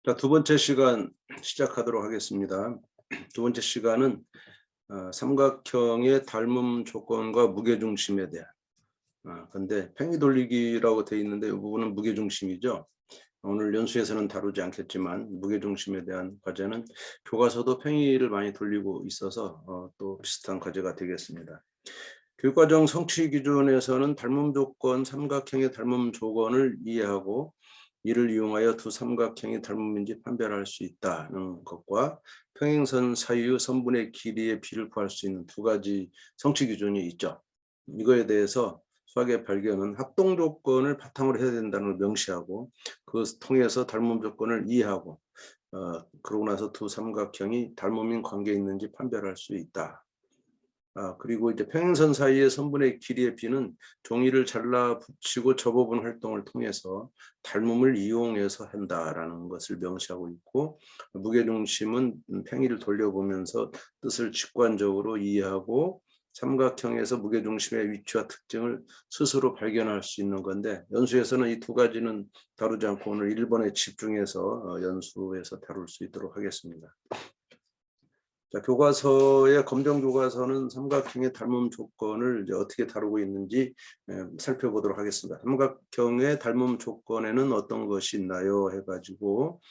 자, 두 번째 시간 시작하도록 하겠습니다. 두 번째 시간은 삼각형의 닮음 조건과 무게중심에 대한 근데 팽이 돌리기라고 되어 있는데 이 부분은 무게중심이죠. 오늘 연수에서는 다루지 않겠지만 무게중심에 대한 과제는 교과서도 팽이를 많이 돌리고 있어서 또 비슷한 과제가 되겠습니다. 교육과정 성취 기준에서는 닮음 조건, 삼각형의 닮음 조건을 이해하고 이를 이용하여 두 삼각형이 닮음인지 판별할 수 있다는 것과 평행선 사이의 선분의 길이의 비를 구할 수 있는 두 가지 성취 기준이 있죠. 이거에 대해서 수학의 발견은 합동 조건을 바탕으로 해야 된다는 걸 명시하고 그것을 통해서 닮음 조건을 이해하고 그러고 나서 두 삼각형이 닮음인 관계에 있는지 판별할 수 있다. 그리고 이제 평행선 사이의 선분의 길이의 비는 종이를 잘라 붙이고 접어본 활동을 통해서 닮음을 이용해서 한다라는 것을 명시하고 있고, 무게중심은 팽이를 돌려보면서 뜻을 직관적으로 이해하고 삼각형에서 무게중심의 위치와 특징을 스스로 발견할 수 있는 건데, 연수에서는 이 두 가지는 다루지 않고 오늘 1번에 집중해서 연수에서 다룰 수 있도록 하겠습니다. 자, 교과서의 검정 교과서는 삼각형의 닮음 조건을 이제 어떻게 다루고 있는지 살펴보도록 하겠습니다. 삼각형의 닮음 조건에는 어떤 것이 있나요? 해가지고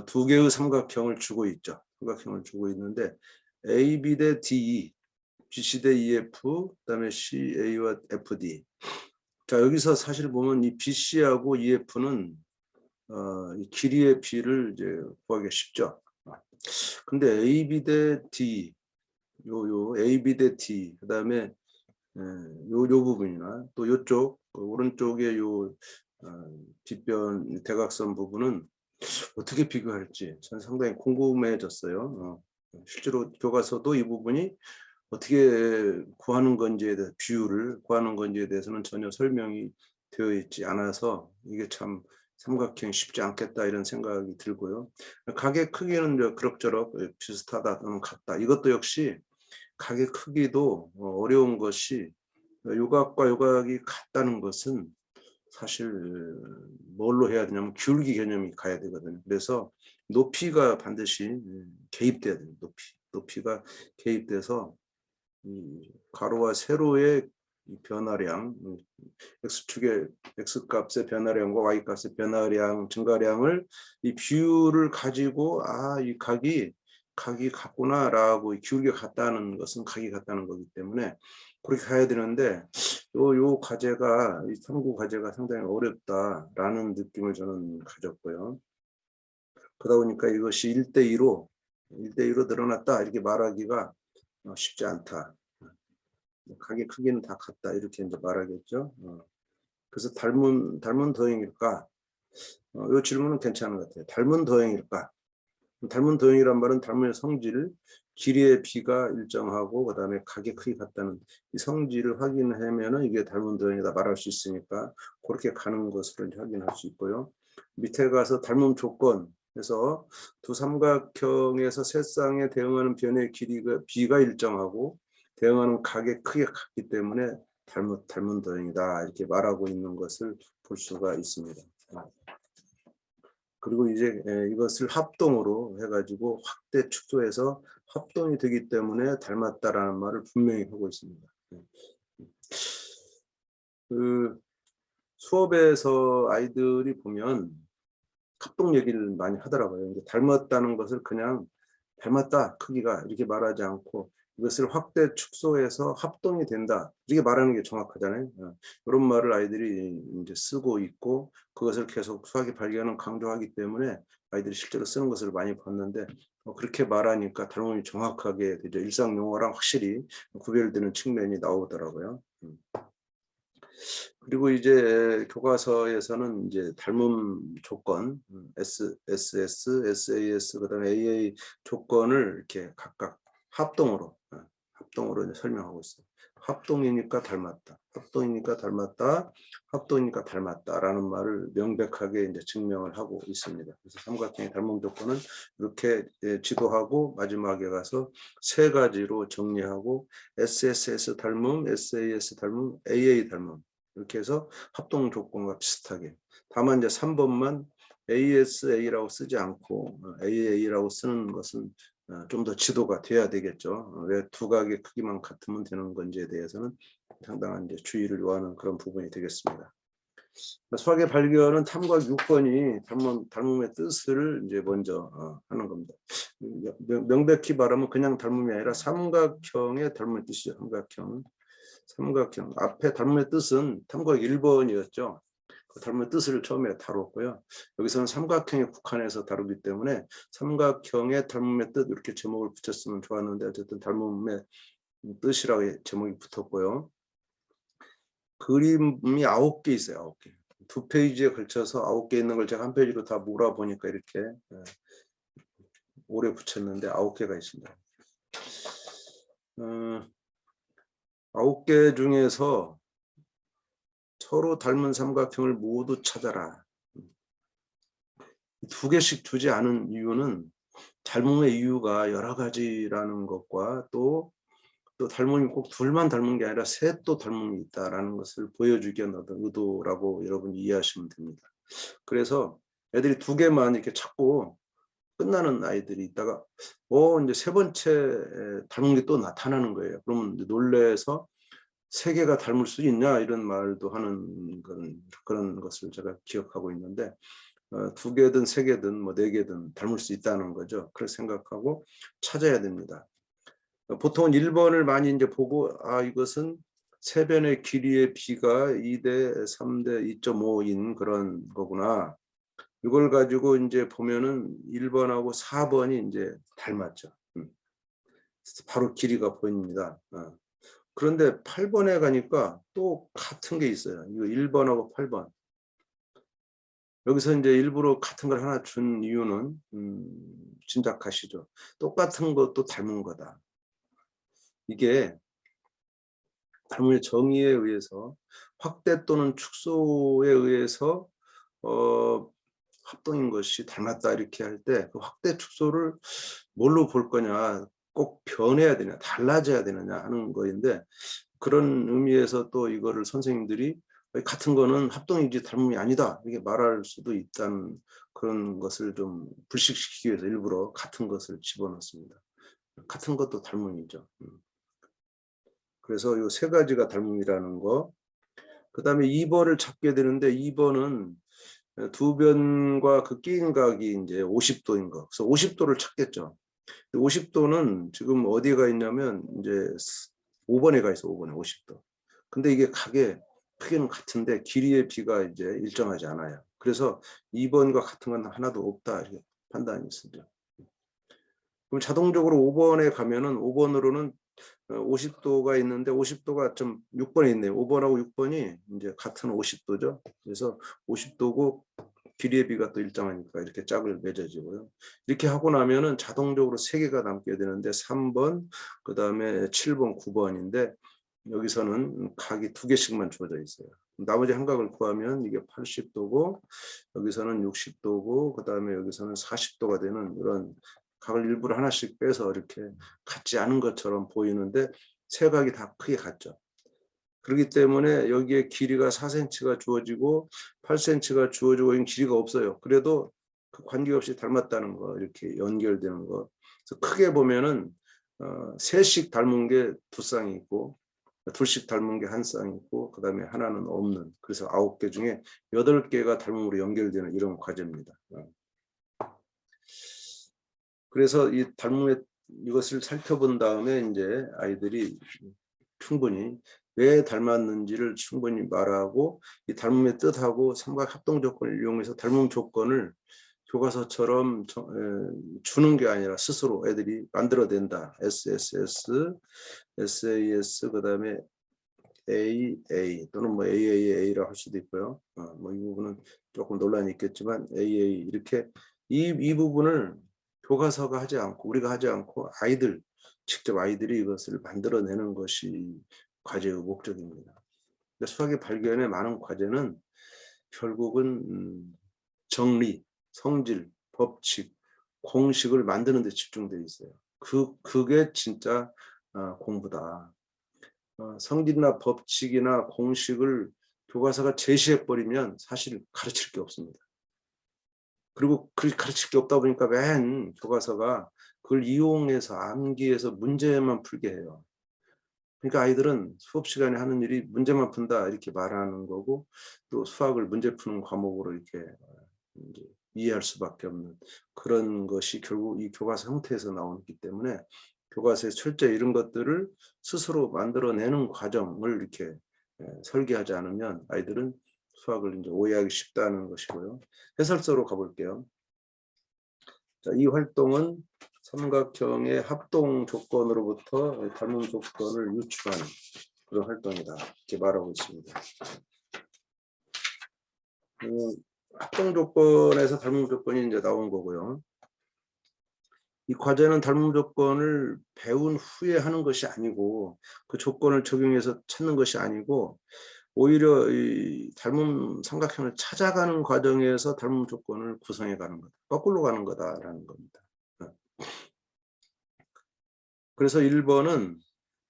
두 개의 삼각형을 주고 있죠. 삼각형을 주고 있는데 AB 대 DE, BC 대 EF, 그다음에 CA와 FD. 자, 여기서 사실 보면 이 BC하고 EF는 이 길이의 비를 이제 구하기 쉽죠. 근데 AB 대 D, 요 AB 대 D, 그다음에 요 부분이나 또 요쪽 오른쪽에 요 뒷변 대각선 부분은 어떻게 비교할지 저는 상당히 궁금해졌어요. 실제로 교과서도 이 부분이 어떻게 구하는 건지에 대해서 비율을 구하는 건지에 대해서는 전혀 설명이 되어 있지 않아서 이게 참 삼각형이 쉽지 않겠다 이런 생각이 들고요. 각의 크기는 그럭저럭 비슷하다 또는 같다. 이것도 역시 각의 크기도 어려운 것이 요각과 요각이 같다는 것은 사실 뭘로 해야 되냐면 기울기 개념이 가야 되거든요. 그래서 높이가 반드시 개입돼야 돼요. 높이가 개입돼서 이 가로와 세로의 변화량, x축의 x값의 변화량과 y값의 변화량, 증가량을 이 비율을 가지고 이 각이 같구나라고 기울기가 같다는 것은 각이 같다는 거기 때문에 그렇게 가야 되는데 요 과제가 이 탐구 과제가 상당히 어렵다라는 느낌을 저는 가졌고요. 그러다 보니까 이것이 1대2로 늘어났다 이렇게 말하기가 쉽지 않다. 각의 크기는 다 같다 이렇게 이제 말하겠죠. 그래서 닮은 더형일까? 이 질문은 괜찮은 것 같아요. 닮은 더형일까? 닮은 더형이란 말은 닮음의 성질, 길이의 비가 일정하고 그다음에 각의 크기 같다는 이 성질을 확인하면은 이게 닮은 더형이다 말할 수 있으니까 그렇게 가는 것으로 확인할 수 있고요. 밑에 가서 닮음 조건 해서 두 삼각형에서 세 쌍에 대응하는 변의 길이가 비가 일정하고 대응하는 각의 크기가 같기 때문에 닮은 더형이다 이렇게 말하고 있는 것을 볼 수가 있습니다. 그리고 이제 이것을 합동으로 해가지고 확대 축소해서 합동이 되기 때문에 닮았다라는 말을 분명히 하고 있습니다. 그 수업에서 아이들이 보면 합동 얘기를 많이 하더라고요. 닮았다는 것을 그냥 닮았다 크기가 이렇게 말하지 않고 이것을 확대 축소해서 합동이 된다 이렇게 말하는 게 정확하잖아요. 이런 말을 아이들이 이제 쓰고 있고 그것을 계속 수학의 발견은 강조하기 때문에 아이들이 실제로 쓰는 것을 많이 봤는데 그렇게 말하니까 닮음이 정확하게 되죠. 일상 용어랑 확실히 구별되는 측면이 나오더라고요. 그리고 이제 교과서에서는 이제 닮음 조건 SS, SAS, 그다음에 AA 조건을 이렇게 각각 합동으로 이제 설명하고 있어요. 합동이니까 닮았다. 합동이니까 닮았다. 합동이니까 닮았다라는 말을 명백하게 이제 증명을 하고 있습니다. 그래서 삼각형의 닮음 조건은 이렇게 지도하고 마지막에 가서 세 가지로 정리하고 SSS 닮음, SAS 닮음, AA 닮음 이렇게 해서 합동 조건과 비슷하게. 다만 이제 3번만 ASA라고 쓰지 않고 AA라고 쓰는 것은 좀 더 지도가 돼야 되겠죠. 왜 두각의 크기만 같으면 되는 건지에 대해서는 상당한 이제 주의를 요하는 그런 부분이 되겠습니다. 수학의 발견은 탐구학 6번이 닮음의 뜻을 이제 먼저 하는 겁니다. 명백히 말하면 그냥 닮음이 아니라 삼각형의 닮음의 뜻이죠. 삼각형. 앞에 닮음의 뜻은 탐구학 1번이었죠. 그 닮음의 뜻을 처음에 다뤘고요. 여기서는 삼각형에 국한해서 다루기 때문에 삼각형의 닮음의 뜻 이렇게 제목을 붙였으면 좋았는데 어쨌든 닮음의 뜻이라고 제목이 붙었고요. 그림이 9개 있어요. 9개. 2페이지에 걸쳐서 9개 있는 걸 제가 한 페이지로 다 몰아보니까 이렇게 오래 붙였는데 9개가 있습니다. 9개 중에서 서로 닮은 삼각형을 모두 찾아라. 2개씩 주지 않은 이유는 닮음의 이유가 여러 가지라는 것과 또 닮음이 꼭 둘만 닮은 게 아니라 셋도 닮음이 있다라는 것을 보여주기 위한 어떤 의도라고 여러분이 이해하시면 됩니다. 그래서 애들이 2개만 이렇게 찾고 끝나는 아이들이 있다가 이제 세 번째 닮은 게 또 나타나는 거예요. 그러면 놀래서 3개가 닮을 수 있냐 이런 말도 하는 그런 것을 제가 기억하고 있는데 2개든 3개든 뭐 4개든 닮을 수 있다는 거죠. 그렇게 생각하고 찾아야 됩니다. 보통은 1번을 많이 이제 보고 이것은 세변의 길이의 비가 2대 3대 2.5인 그런 거구나. 이걸 가지고 이제 보면은 1번하고 4번이 이제 닮았죠. 바로 길이가 보입니다. 그런데 8번에 가니까 또 같은 게 있어요. 이거 1번하고 8번. 여기서 이제 일부러 같은 걸 하나 준 이유는 짐작하시죠. 똑같은 것도 닮은 거다. 이게 닮음의 정의에 의해서 확대 또는 축소에 의해서 합동인 것이 닮았다 이렇게 할 때 그 확대 축소를 뭘로 볼 거냐, 꼭 변해야 되냐, 달라져야 되느냐 하는 거인데 그런 의미에서 또 이거를 선생님들이 같은 거는 합동이지 닮음이 아니다 이렇게 말할 수도 있다는 그런 것을 좀 불식시키기 위해서 일부러 같은 것을 집어넣습니다. 같은 것도 닮음이죠. 그래서 이 3가지가 닮음이라는 거. 그 다음에 2번을 찾게 되는데 2번은 두 변과 그 끼인 각이 이제 50도인 거. 그래서 50도를 찾겠죠. 50도는 지금 어디가 있냐면 이제 5번에 가 있어. 5번에 50도. 근데 이게 각의 크기는 같은데 길이의 비가 이제 일정하지 않아요. 그래서 2번과 같은 건 하나도 없다 이렇게 판단이 있습니다. 그럼 자동적으로 5번에 가면은 5번으로는 50도가 있는데 50도가 좀 6번에 있네요. 5번하고 6번이 이제 같은 50도죠. 그래서 50도고 길이의 비가 또 일정하니까 이렇게 짝을 맺어지고요. 이렇게 하고 나면은 자동적으로 3개가 남게 되는데 3번, 그 다음에 7번, 9번인데 여기서는 각이 2개씩만 주어져 있어요. 나머지 한 각을 구하면 이게 80도고 여기서는 60도고 그 다음에 여기서는 40도가 되는 이런 각을 일부러 하나씩 빼서 이렇게 같지 않은 것처럼 보이는데 3각이 다 크게 같죠. 그렇기 때문에 여기에 길이가 4cm가 주어지고 8cm가 주어지고 이 길이가 없어요. 그래도 그 관계없이 닮았다는 거 이렇게 연결되는 거. 그래서 크게 보면은 3씩 닮은 게 2쌍이 있고 2씩 닮은 게 1쌍이 있고 그 다음에 하나는 없는. 그래서 9개 중에 8개가 닮음으로 연결되는 이런 과제입니다. 그래서 이 닮음의 이것을 살펴본 다음에 이제 아이들이 충분히 왜 닮았는지를 충분히 말하고 이 닮음의 뜻하고 삼각 합동 조건을 이용해서 닮음 조건을 교과서처럼 주는 게 아니라 스스로 애들이 만들어낸다. SSS, SAS, 그 다음에 AA 또는 뭐 AAA라고 할 수도 있고요. 뭐 이 부분은 조금 논란이 있겠지만 AA 이렇게 이 부분을 교과서가 하지 않고 우리가 하지 않고 직접 아이들이 이것을 만들어내는 것이 과제의 목적입니다. 수학의 발견의 많은 과제는 결국은 정리, 성질, 법칙, 공식을 만드는 데 집중되어 있어요. 그게 진짜 공부다. 성질이나 법칙이나 공식을 교과서가 제시해버리면 사실 가르칠 게 없습니다. 그리고 그렇게 가르칠 게 없다 보니까 맨 교과서가 그걸 이용해서 암기해서 문제만 풀게 해요. 그러니까 아이들은 수업 시간에 하는 일이 문제만 푼다 이렇게 말하는 거고, 또 수학을 문제 푸는 과목으로 이렇게 이제 이해할 수밖에 없는 그런 것이 결국 이 교과서 형태에서 나오기 때문에, 교과서에 철저히 이런 것들을 스스로 만들어내는 과정을 이렇게 설계하지 않으면 아이들은 수학을 이제 오해하기 쉽다는 것이고요. 해설서로 가볼게요. 자, 이 활동은 삼각형의 합동 조건으로부터 닮음 조건을 유추하는 그런 활동이다 이렇게 말하고 있습니다. 합동 조건에서 닮음 조건이 이제 나온 거고요. 이 과제는 닮음 조건을 배운 후에 하는 것이 아니고, 그 조건을 적용해서 찾는 것이 아니고, 오히려 이 닮음 삼각형을 찾아가는 과정에서 닮음 조건을 구성해 가는 거다. 거꾸로 가는 거다라는 겁니다. 그래서 1번은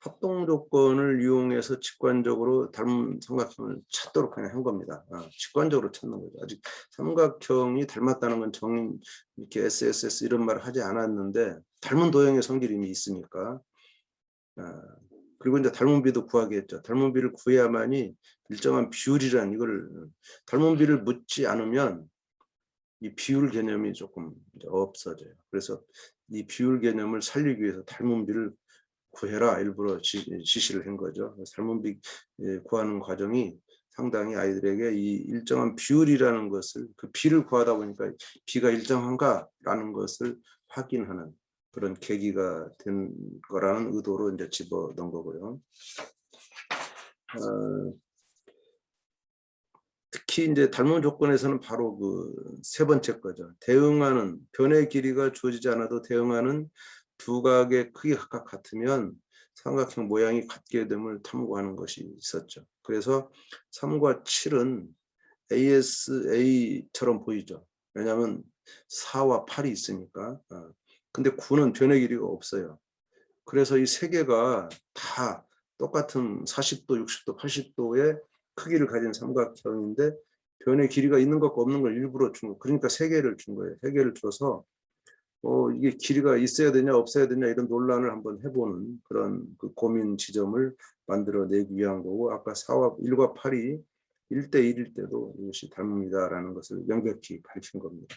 합동 조건을 이용해서 직관적으로 닮은 삼각형을 찾도록 그냥 한 겁니다. 직관적으로 찾는 거죠. 아직 삼각형이 닮았다는 건 이렇게 SSS 이런 말을 하지 않았는데, 닮은 도형의 성질이 이미 있으니까. 그리고 이제 닮은 비도 구하겠죠. 닮은 비를 구해야만이 일정한 비율이란 이걸, 닮은 비를 묻지 않으면 이 비율 개념이 조금 이제 없어져요. 그래서 이 비율 개념을 살리기 위해서 닮은 비를 구해라 일부러 지시를 한 거죠. 닮은 비 구하는 과정이 상당히 아이들에게 이 일정한 비율이라는 것을, 그 비를 구하다 보니까 비가 일정한가라는 것을 확인하는 그런 계기가 된 거라는 의도로 이제 집어넣은 거고요. 특히 이제 닮은 조건에서는 바로 그 세 번째 거죠. 대응하는, 변의 길이가 주어지지 않아도 대응하는 두각의 크기 각각 같으면 삼각형 모양이 같게 됨을 탐구하는 것이 있었죠. 그래서 3과 7은 ASA처럼 보이죠. 왜냐하면 4와 8이 있으니까. 근데 9는 변의 길이가 없어요. 그래서 이 세 개가 다 똑같은 40도, 60도, 80도의 크기를 가진 삼각형인데 변의 길이가 있는 것과 없는 걸 일부러 준 거. 그러니까 세 개를 준 거예요. 세 개를 줘서 이게 길이가 있어야 되냐 없어야 되냐 이런 논란을 한번 해보는 그런 그 고민 지점을 만들어내기 위한 거고, 아까 1과 8이 1대1일 때도 이것이 닮음이다라는 것을 명백히 밝힌 겁니다.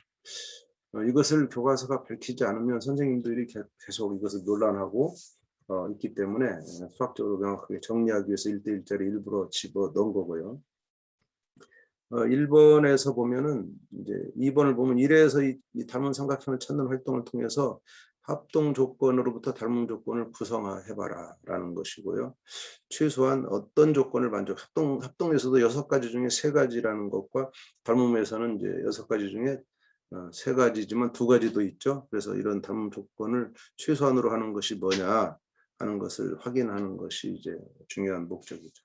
이것을 교과서가 밝히지 않으면 선생님들이 계속 이것을 논란하고 있기 때문에 수학적으로 명확하게 정리하기 위해서 1대1짜리 일부러 집어넣은 거고요. 1번에서 보면은 이제 2번을 보면 1에서 이 닮은 삼각형을 찾는 활동을 통해서 합동 조건으로부터 닮은 조건을 구성해봐라 라는 것이고요. 최소한 어떤 조건을 합동에서도 6가지 중에 3가지라는 것과 닮음에서는 이제 6가지 중에 3가지지만 2가지도 있죠. 그래서 이런 닮음 조건을 최소한으로 하는 것이 뭐냐 하는 것을 확인하는 것이 이제 중요한 목적이죠.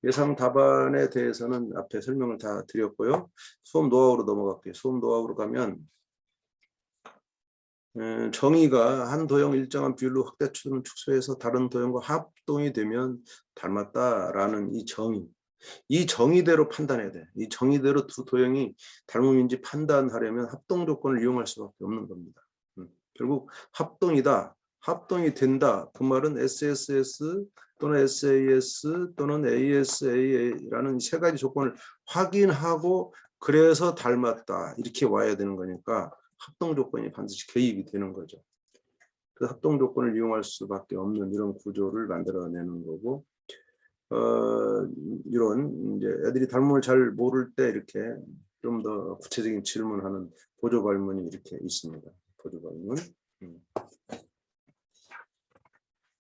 예상 답안에 대해서는 앞에 설명을 다 드렸고요. 수업 노하우로 넘어갈게요. 수업 노하우로 가면 정의가 한 도형 일정한 비율로 확대축소는 축소해서 다른 도형과 합동이 되면 닮았다라는 이 정의대로 판단해야 돼. 이 정의대로 두 도형이 닮음인지 판단하려면 합동 조건을 이용할 수밖에 없는 겁니다. 결국 합동이다, 합동이 된다. 그 말은 SSS 또는 SAS 또는 ASA라는 세 가지 조건을 확인하고 그래서 닮았다 이렇게 와야 되는 거니까 합동 조건이 반드시 개입이 되는 거죠. 그 합동 조건을 이용할 수밖에 없는 이런 구조를 만들어내는 거고, 이런 이제 애들이 닮음을 잘 모를 때 이렇게 좀 더 구체적인 질문하는 보조 발문이 이렇게 있습니다. 보조 발문.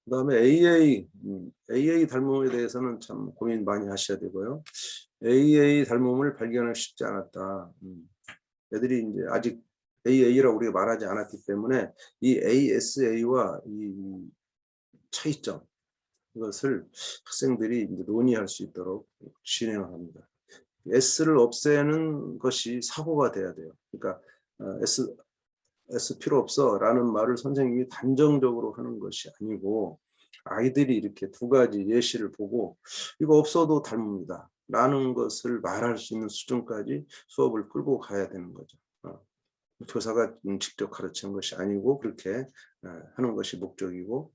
그다음에 AA 닮음에 대해서는 참 고민 많이 하셔야 되고요. AA 닮음을 발견하기 쉽지 않았다. 애들이 이제 아직 AA라고 우리가 말하지 않았기 때문에 이 ASA와 이 차이점, 이것을 학생들이 이제 논의할 수 있도록 진행합니다. S를 없애는 것이 사고가 돼야 돼요. 그러니까 S 필요 없어 라는 말을 선생님이 단정적으로 하는 것이 아니고, 아이들이 이렇게 2가지 예시를 보고 이거 없어도 닮습니다. 라는 것을 말할 수 있는 수준까지 수업을 끌고 가야 되는 거죠. 교사가 직접 가르치는 것이 아니고 그렇게 하는 것이 목적이고,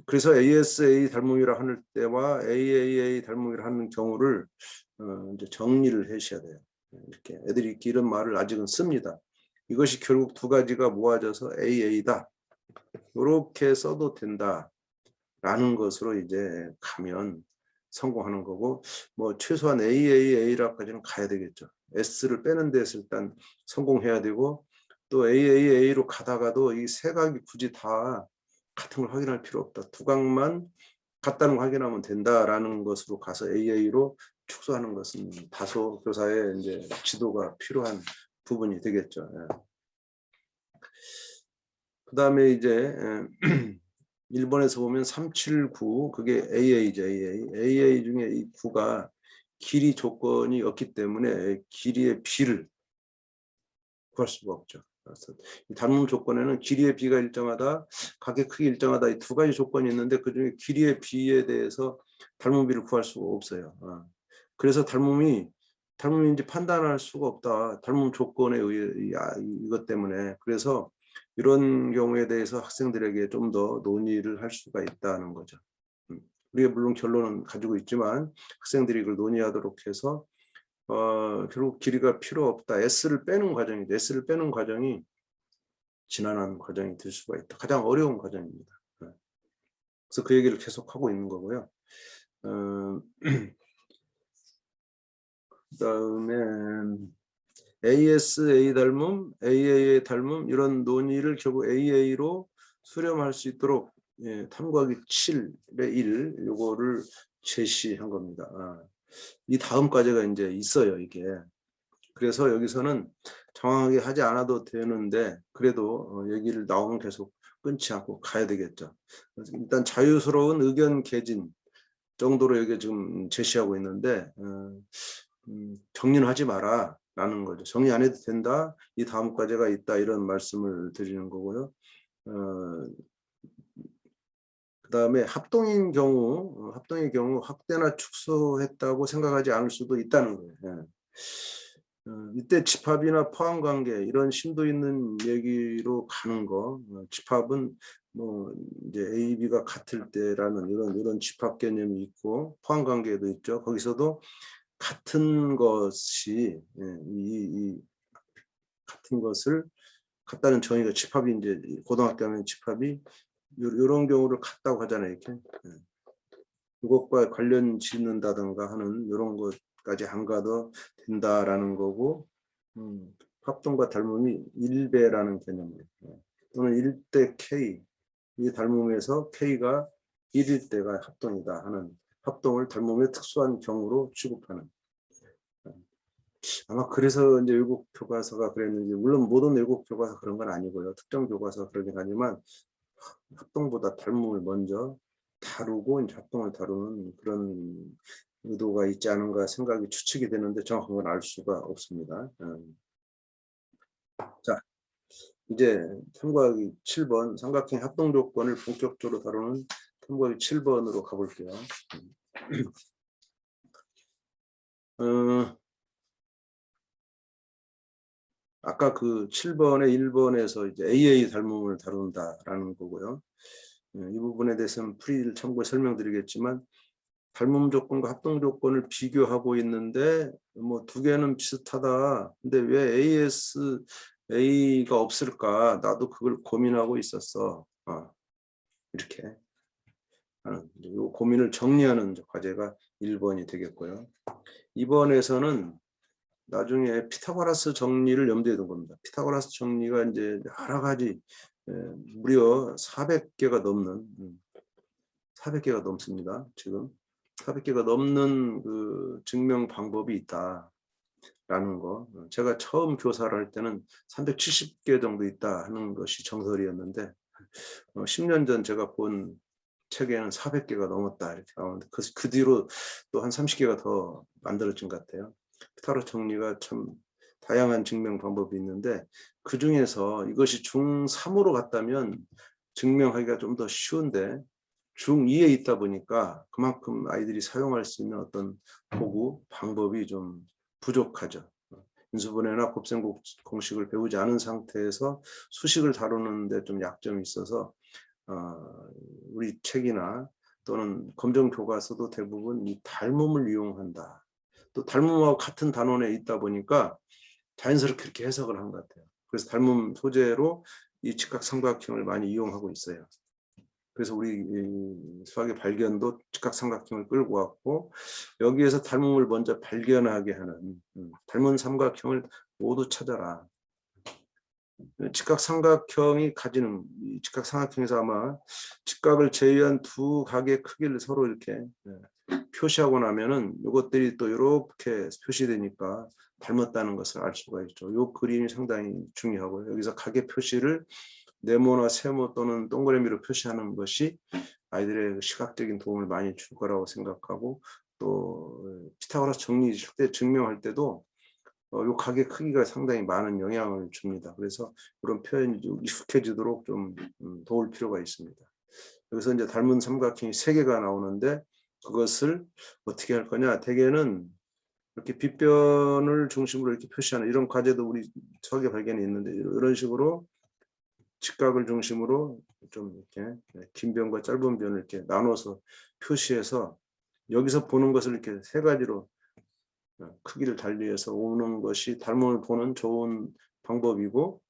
그래서 ASA 닮음이라 하는 때와 AAA 닮음이라 하는 경우를 이제 정리를 하셔야 돼요. 이렇게 애들이 이런 말을 아직은 씁니다. 이것이 결국 두 가지가 모아져서 AA다. 이렇게 써도 된다라는 것으로 이제 가면 성공하는 거고, 뭐 최소한 AAA라까지는 가야 되겠죠. S를 빼는 데서 일단 성공해야 되고, 또 AAA로 가다가도 이 세 각이 굳이 다 같은 걸 확인할 필요 없다. 두 각만 같다는 걸 확인하면 된다라는 것으로 가서 AA로 축소하는 것은 다소 교사의 이제 지도가 필요한 부분이 되겠죠. 그 다음에 이제 1번에서 보면 379 그게 AA죠. AA 중에 이 9가 길이 조건이 없기 때문에 길이의 B를 구할 수가 없죠. 그래서 닮음 조건에는 길이의 B가 일정하다, 각의 크기 일정하다, 이 두 가지 조건이 있는데 그중에 길이의 B에 대해서 닮음 B를 구할 수가 없어요. 그래서 닮음인지 판단할 수가 없다. 닮음 조건에 의해 이것 때문에. 그래서 이런 경우에 대해서 학생들에게 좀 더 논의를 할 수가 있다는 거죠. 우리가 물론 결론은 가지고 있지만 학생들이 그걸 논의하도록 해서 결국 길이가 필요 없다. S를 빼는 과정이죠. S를 빼는 과정이 지난한 과정이 될 수가 있다. 가장 어려운 과정입니다. 그래서 그 얘기를 계속 하고 있는 거고요. 그다음에 ASA 닮음, AAA 닮음 이런 논의를 결국 AA로 수렴할 수 있도록 탐구하기 7의 1 요거를 제시한 겁니다. 이 다음 과제가 이제 있어요, 이게. 그래서 여기서는 정확하게 하지 않아도 되는데 그래도 얘기를 나오면 계속 끊지 않고 가야 되겠죠. 일단 자유스러운 의견 개진 정도로 여기 지금 제시하고 있는데 정리는 하지 마라 라는 거죠. 정리 안 해도 된다. 이 다음 과제가 있다. 이런 말씀을 드리는 거고요. 그 다음에 합동의 경우 확대나 축소했다고 생각하지 않을 수도 있다는 거예요. 이때 집합이나 포함관계 이런 심도 있는 얘기로 가는 거. 집합은 뭐 이제 A, B가 같을 때라는 이런 집합 개념이 있고 포함관계도 있죠. 거기서도 같은 것이 이 같은 것을 같다는 정의가 집합이 이제 고등학교 하면 집합이 이런 경우를 같다고 하잖아요. 이렇게 이것과 관련 짓는다든가 하는 이런 것까지 안 가도 된다라는 거고, 합동과 닮음이 1배라는 개념이에요. 또는 1대 K 이 닮음에서 K가 1일 때가 합동이다 하는 합동을 닮음의 특수한 경우로 취급하는. 아마 그래서 이제 외국 교과서가 그랬는지, 물론 모든 외국 교과서 그런 건 아니고요. 특정 교과서 그러긴 하지만 합동보다 닮음을 먼저 다루고 이제 합동을 다루는 그런 의도가 있지 않은가 생각이 추측이 되는데 정확한 건 알 수가 없습니다. 자, 이제 탐구하기 7번 삼각형 합동 조건을 본격적으로 다루는 탐구하기 7번으로 가볼게요. 아까 그 7번에 1번에서 이제 AA 닮음을 다룬다라는 거고요. 이 부분에 대해서는 프리를 참고해 설명드리겠지만 닮음 조건과 합동 조건을 비교하고 있는데 뭐 두 개는 비슷하다. 근데 왜 ASA가 없을까? 나도 그걸 고민하고 있었어. 이렇게 하는 이 고민을 정리하는 과제가 1번이 되겠고요. 2번에서는 나중에 피타고라스 정리를 염두에 둔 겁니다. 피타고라스 정리가 이제 여러 가지 무려 400개가 넘는 400개가 넘습니다. 지금 400개가 넘는 그 증명 방법이 있다라는 거. 제가 처음 교사를 할 때는 370개 정도 있다 하는 것이 정설이었는데 10년 전 제가 본 책에는 400개가 넘었다 이렇게 나오는데 그 뒤로 또 한 30개가 더 만들어진 것 같아요. 피타고라스 정리가 참 다양한 증명 방법이 있는데 그 중에서 이것이 중3으로 갔다면 증명하기가 좀 더 쉬운데 중2에 있다 보니까 그만큼 아이들이 사용할 수 있는 어떤 도구, 방법이 좀 부족하죠. 인수분해나 곱셈 공식을 배우지 않은 상태에서 수식을 다루는데 좀 약점이 있어서 우리 책이나 또는 검정 교과서도 대부분 이 닮음을 이용한다. 또 닮음하고 같은 단원에 있다 보니까 자연스럽게 이렇게 해석을 한 것 같아요. 그래서 닮음 소재로 이 직각삼각형을 많이 이용하고 있어요. 그래서 우리 수학의 발견도 직각삼각형을 끌고 왔고, 여기에서 닮음을 먼저 발견하게 하는 닮은 삼각형을 모두 찾아라. 직각삼각형이 가지는, 직각삼각형에서 아마 직각을 제외한 두 각의 크기를 서로 이렇게 표시하고 나면은 이것들이 또 이렇게 표시되니까 닮았다는 것을 알 수가 있죠. 이 그림이 상당히 중요하고요. 여기서 각의 표시를 네모나 세모 또는 동그라미로 표시하는 것이 아이들의 시각적인 도움을 많이 줄 거라고 생각하고, 또 피타고라스 정리실 때 증명할 때도 요 각의 크기가 상당히 많은 영향을 줍니다. 그래서 그런 표현이 좀 익숙해지도록 좀 도울 필요가 있습니다. 여기서 이제 닮은 삼각형이 3개가 나오는데 그것을 어떻게 할 거냐. 대개는 이렇게 빗변을 중심으로 이렇게 표시하는 이런 과제도 우리 수학의 발견이 있는데, 이런 식으로 직각을 중심으로 좀 이렇게 긴 변과 짧은 변을 이렇게 나눠서 표시해서 여기서 보는 것을 이렇게 3가지로 크기를 달리해서 오는 것이 닮음을 보는 좋은 방법이고,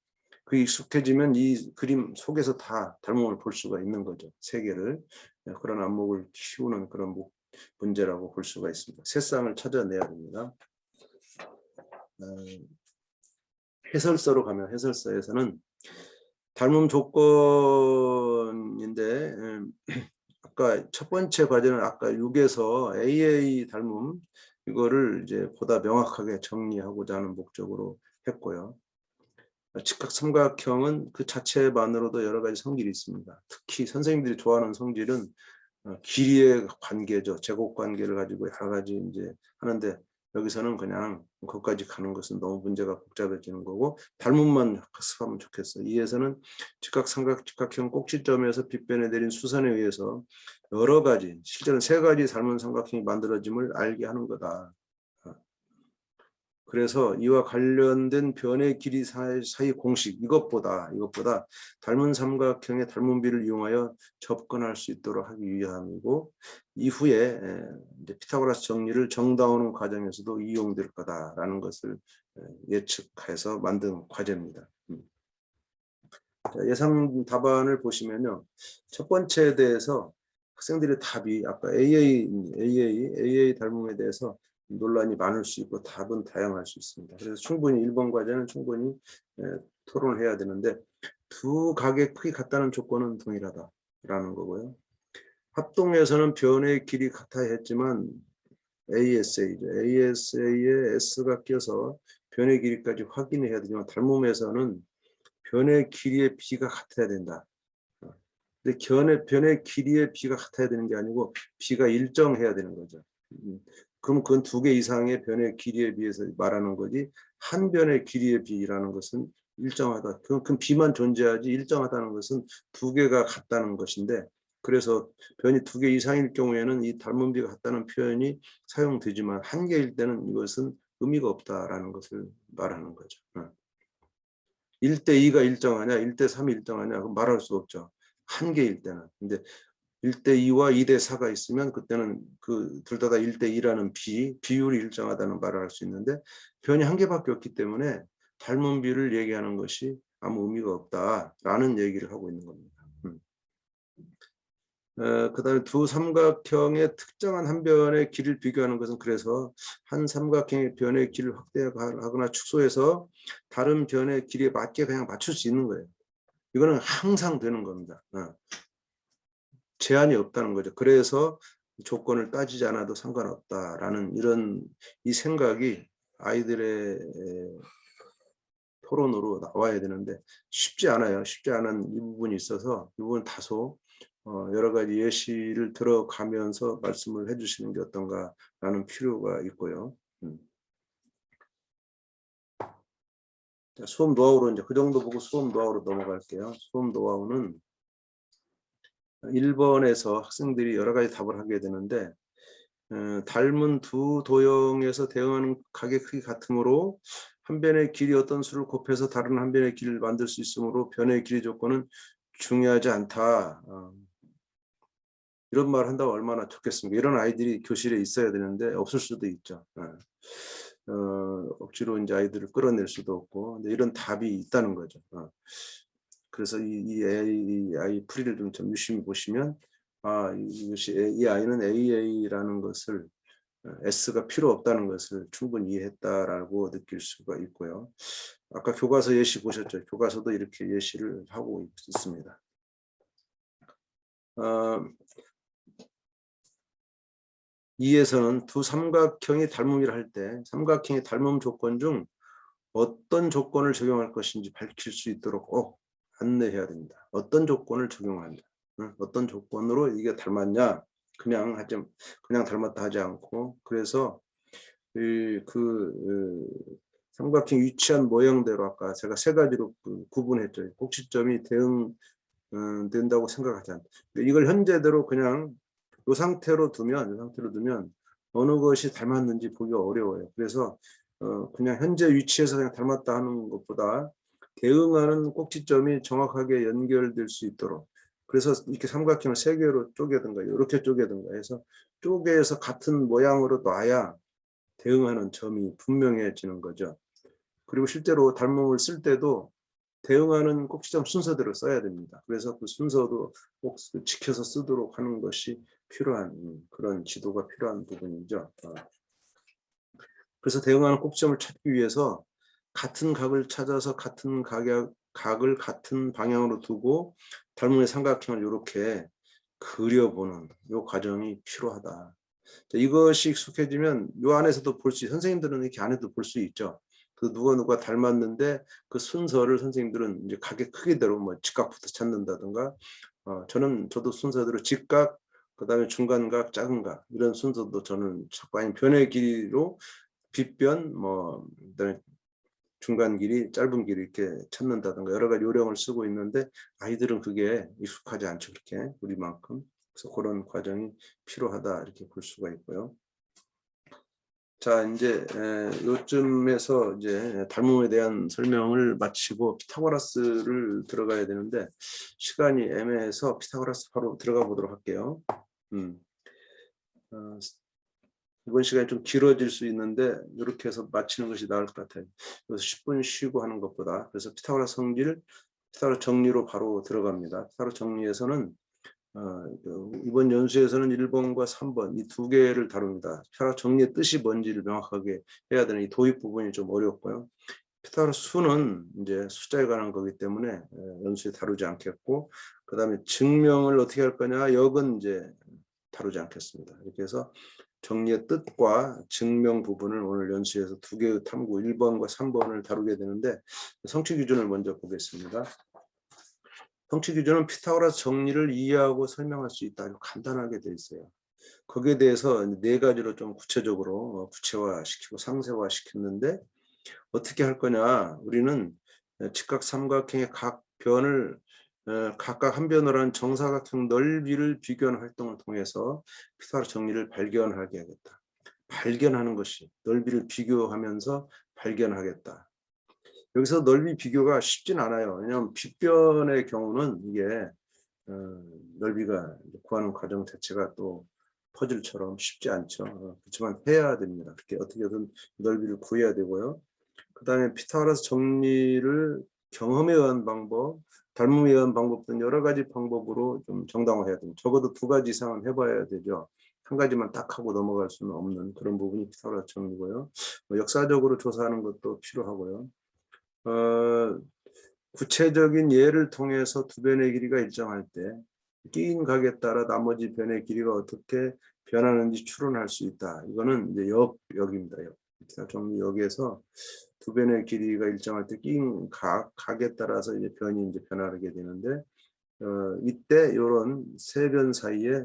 그 익숙해지면 이 그림 속에서 다 닮음을 볼 수가 있는 거죠. 3개를 그런 안목을 키우는 그런 문제라고 볼 수가 있습니다. 새쌍을 찾아내야 됩니다. 해설서로 가면 해설서에서는 닮음 조건인데, 아까 첫 번째 과제는 아까 6에서 AA 닮음, 이거를 이제 보다 명확하게 정리하고자 하는 목적으로 했고요. 직각삼각형은 그 자체만으로도 여러 가지 성질이 있습니다. 특히 선생님들이 좋아하는 성질은 길이의 관계죠. 제곱 관계를 가지고 여러 가지 이제 하는데, 여기서는 그냥 거기까지 가는 것은 너무 문제가 복잡해지는 거고, 닮음만 학습하면 좋겠어요. 이에서는 직각삼각 직각형 꼭지점에서 빗변에 내린 수선에 의해서 여러 가지, 실제로는 3가지 닮은 삼각형이 만들어짐을 알게 하는 거다. 그래서 이와 관련된 변의 길이 사이 공식, 이것보다 닮은 삼각형의 닮음비를 이용하여 접근할 수 있도록 하기 위함이고, 이후에 이제 피타고라스 정리를 정다우는 과정에서도 이용될 거다라는 것을 예측해서 만든 과제입니다. 예상 답안을 보시면요, 첫 번째에 대해서 학생들의 답이 아까 AA 닮음에 대해서 논란이 많을 수 있고 답은 다양할 수 있습니다. 그래서 충분히 1번 과제는 충분히 토론을 해야 되는데, 두 각의 크기 같다는 조건은 동일하다라는 거고요. 합동에서는 변의 길이 같아야 했지만 ASA에 S가 껴서 변의 길이까지 확인해야 되지만, 닮음에서는 변의 길이의 B가 같아야 된다. 근데 변의 길이의 B가 같아야 되는 게 아니고 B가 일정해야 되는 거죠. 그럼 그건 2개 이상의 변의 길이에 비해서 말하는 거지, 한 변의 길이의 B라는 것은 일정하다. 그럼 B만 존재하지 일정하다는 것은 2개가 같다는 것인데, 그래서 변이 2개 이상일 경우에는 이 닮음비가 같다는 표현이 사용되지만 1개일 때는 이것은 의미가 없다라는 것을 말하는 거죠. 1대2가 일정하냐, 1대3이 일정하냐, 그럼 말할 수 없죠. 1개일 때는. 근데 1대2와 2대4가 있으면 그때는 그 둘 다 1대2라는 비율이 일정하다는 말을 할 수 있는데, 변이 1개밖에 없기 때문에 닮은 비를 얘기하는 것이 아무 의미가 없다라는 얘기를 하고 있는 겁니다. 그다음에 두 삼각형의 특정한 한 변의 길이를 비교하는 것은, 그래서 한 삼각형의 변의 길이를 확대하거나 축소해서 다른 변의 길이에 맞게 그냥 맞출 수 있는 거예요. 이거는 항상 되는 겁니다. 제한이 없다는 거죠. 그래서 조건을 따지지 않아도 상관없다라는 이 생각이 아이들의 토론으로 나와야 되는데 쉽지 않아요. 쉽지 않은 이 부분이 있어서 이 부분 다소 여러 가지 예시를 들어가면서 말씀을 해주시는 게 어떤가라는 필요가 있고요. 자, 수업 노하우로 이제 그 정도 보고 수업 노하우로 넘어갈게요. 수업 노하우는 1번에서 학생들이 여러 가지 답을 하게 되는데 닮은 두 도형에서 대응하는 각의 크기 같으므로 한 변의 길이 어떤 수를 곱해서 다른 한 변의 길을 만들 수 있으므로 변의 길이 조건은 중요하지 않다. 이런 말 한다고 얼마나 좋겠습니까? 이런 아이들이 교실에 있어야 되는데 없을 수도 있죠. 억지로 이제 아이들을 끌어낼 수도 없고, 근데 이런 답이 있다는 거죠. 그래서 이 아이 풀이를 좀 유심히 보시면, 이 아이는 AA라는 것을 S가 필요 없다는 것을 충분히 이해했다라고 느낄 수가 있고요. 아까 교과서 예시 보셨죠? 교과서도 이렇게 예시를 하고 있습니다. 어, 2에서는 두 삼각형이 닮음이라 할 때 삼각형의 닮음 조건 중 어떤 조건을 적용할 것인지 밝힐 수 있도록 꼭 안내해야 됩니다. 어떤 조건을 적용한다. 어떤 조건으로 이게 닮았냐? 그냥 닮았다 하지 않고, 그래서 삼각형 위치한 모형대로 아까 제가 세 가지로 구분했죠. 꼭지점이 된다고 생각하지 않다. 이걸 현재대로 그냥 이 상태로 두면 어느 것이 닮았는지 보기가 어려워요. 그래서 그냥 현재 위치에서 그냥 닮았다 하는 것보다 대응하는 꼭지점이 정확하게 연결될 수 있도록, 그래서 이렇게 삼각형을 세 개로 쪼개든가 이렇게 쪼개든가 해서 쪼개서 같은 모양으로 놔야 대응하는 점이 분명해지는 거죠. 그리고 실제로 닮음을 쓸 때도 대응하는 꼭지점 순서대로 써야 됩니다. 그래서 그 순서도 꼭 지켜서 쓰도록 하는 것이 필요한, 그런 지도가 필요한 부분이죠. 그래서 대응하는 꼭지점을 찾기 위해서 같은 각을 찾아서 같은 각을 같은 방향으로 두고 닮음의 삼각형을 이렇게 그려보는 이 과정이 필요하다. 이것이 익숙해지면 이 안에서도 선생님들은 이렇게 안에도 볼 수 있죠. 그 누가 닮았는데 그 순서를 선생님들은 이제 각의 크기대로 뭐 직각부터 찾는다든가, 저도 순서대로 직각, 그다음에 중간각, 작은각 이런 순서도 저는 찾고, 아니면 변의 길이로 빗변, 그다음에 중간 길이, 짧은 길이 이렇게 찾는다든가 여러 가지 요령을 쓰고 있는데 아이들은 그게 익숙하지 않죠. 그렇게 우리만큼. 그래서 그런 과정이 필요하다 이렇게 볼 수가 있고요. 자, 이제 요쯤에서 이제 닮음에 대한 설명을 마치고 피타고라스를 들어가야 되는데 시간이 애매해서 피타고라스 바로 들어가 보도록 할게요. 이번 시간이 좀 길어질 수 있는데 이렇게 해서 마치는 것이 나을 것 같아요. 그래서 10분 쉬고 하는 것보다. 그래서 피타고라스 성질, 피타고라스 정리로 바로 들어갑니다. 피타고라스 정리에서는 이번 연수에서는 1번과 3번 이 두 개를 다룹니다. 피타고라스 정리의 뜻이 뭔지를 명확하게 해야 되는 이 도입 부분이 좀 어렵고요. 피타고라스 수는 이제 숫자에 관한 거기 때문에 연수에 다루지 않겠고, 그 다음에 증명을 어떻게 할 거냐, 역은 이제 다루지 않겠습니다. 이렇게 해서 정리의 뜻과 증명 부분을 오늘 연수에서 두 개의 탐구 1번과 3번을 다루게 되는데, 성취 기준을 먼저 보겠습니다. 성취 기준은 피타고라스 정리를 이해하고 설명할 수 있다. 아주 간단하게 되어 있어요. 거기에 대해서 네 가지로 좀 구체적으로 구체화시키고 상세화시켰는데, 어떻게 할 거냐. 우리는 직각 삼각형의 각 변을 각각 한 변으로 한 정사각형 넓이를 비교하는 활동을 통해서 피타고라스 정리를 발견하게 하겠다. 발견하는 것이 넓이를 비교하면서 발견하겠다. 여기서 넓이 비교가 쉽진 않아요. 왜냐하면 빗변의 경우는 이게 넓이가 구하는 과정 자체가 또 퍼즐처럼 쉽지 않죠. 그렇지만 해야 됩니다. 그렇게 어떻게든 넓이를 구해야 되고요. 그 다음에 피타고라스 정리를 경험에 의한 방법, 닮음에 의한 방법 등 여러 가지 방법으로 좀 정당화해야 됩니다. 적어도 두 가지 이상은 해봐야 되죠. 한 가지만 딱 하고 넘어갈 수는 없는 그런 부분이 피타고라스 정리고요. 역사적으로 조사하는 것도 필요하고요. 구체적인 예를 통해서 두 변의 길이가 일정할 때 끼인 각에 따라 나머지 변의 길이가 어떻게 변하는지 추론할 수 있다. 이거는 이제 역입니다. 피타고라스 정리 역에서 두 변의 길이가 일정할 때 끼인 각에 따라서 이제 변이 이제 변하게 되는데, 이때 이런 세 변 사이에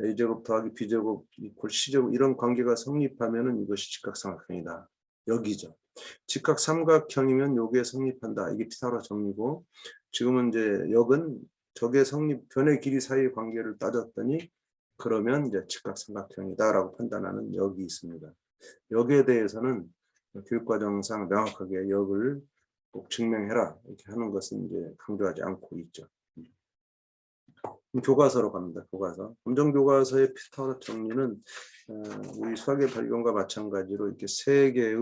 a제곱 더하기 b제곱 이퀄 c제곱 이런 관계가 성립하면은 이것이 직각삼각형이다. 여기죠. 직각삼각형이면 요게 성립한다. 이게 피타고라스 정리고, 지금은 이제 역은 적의 성립 변의 길이 사이의 관계를 따졌더니 그러면 이제 직각삼각형이다라고 판단하는 역이 있습니다. 역에 대해서는 교육과정상 명확하게 역을 꼭 증명해라 이렇게 하는 것은 이제 강조하지 않고 있죠. 교과서로 갑니다. 교과서. 검정교과서의 피타고라스 정리는 우리 수학의 발견과 마찬가지로 이렇게 세 개의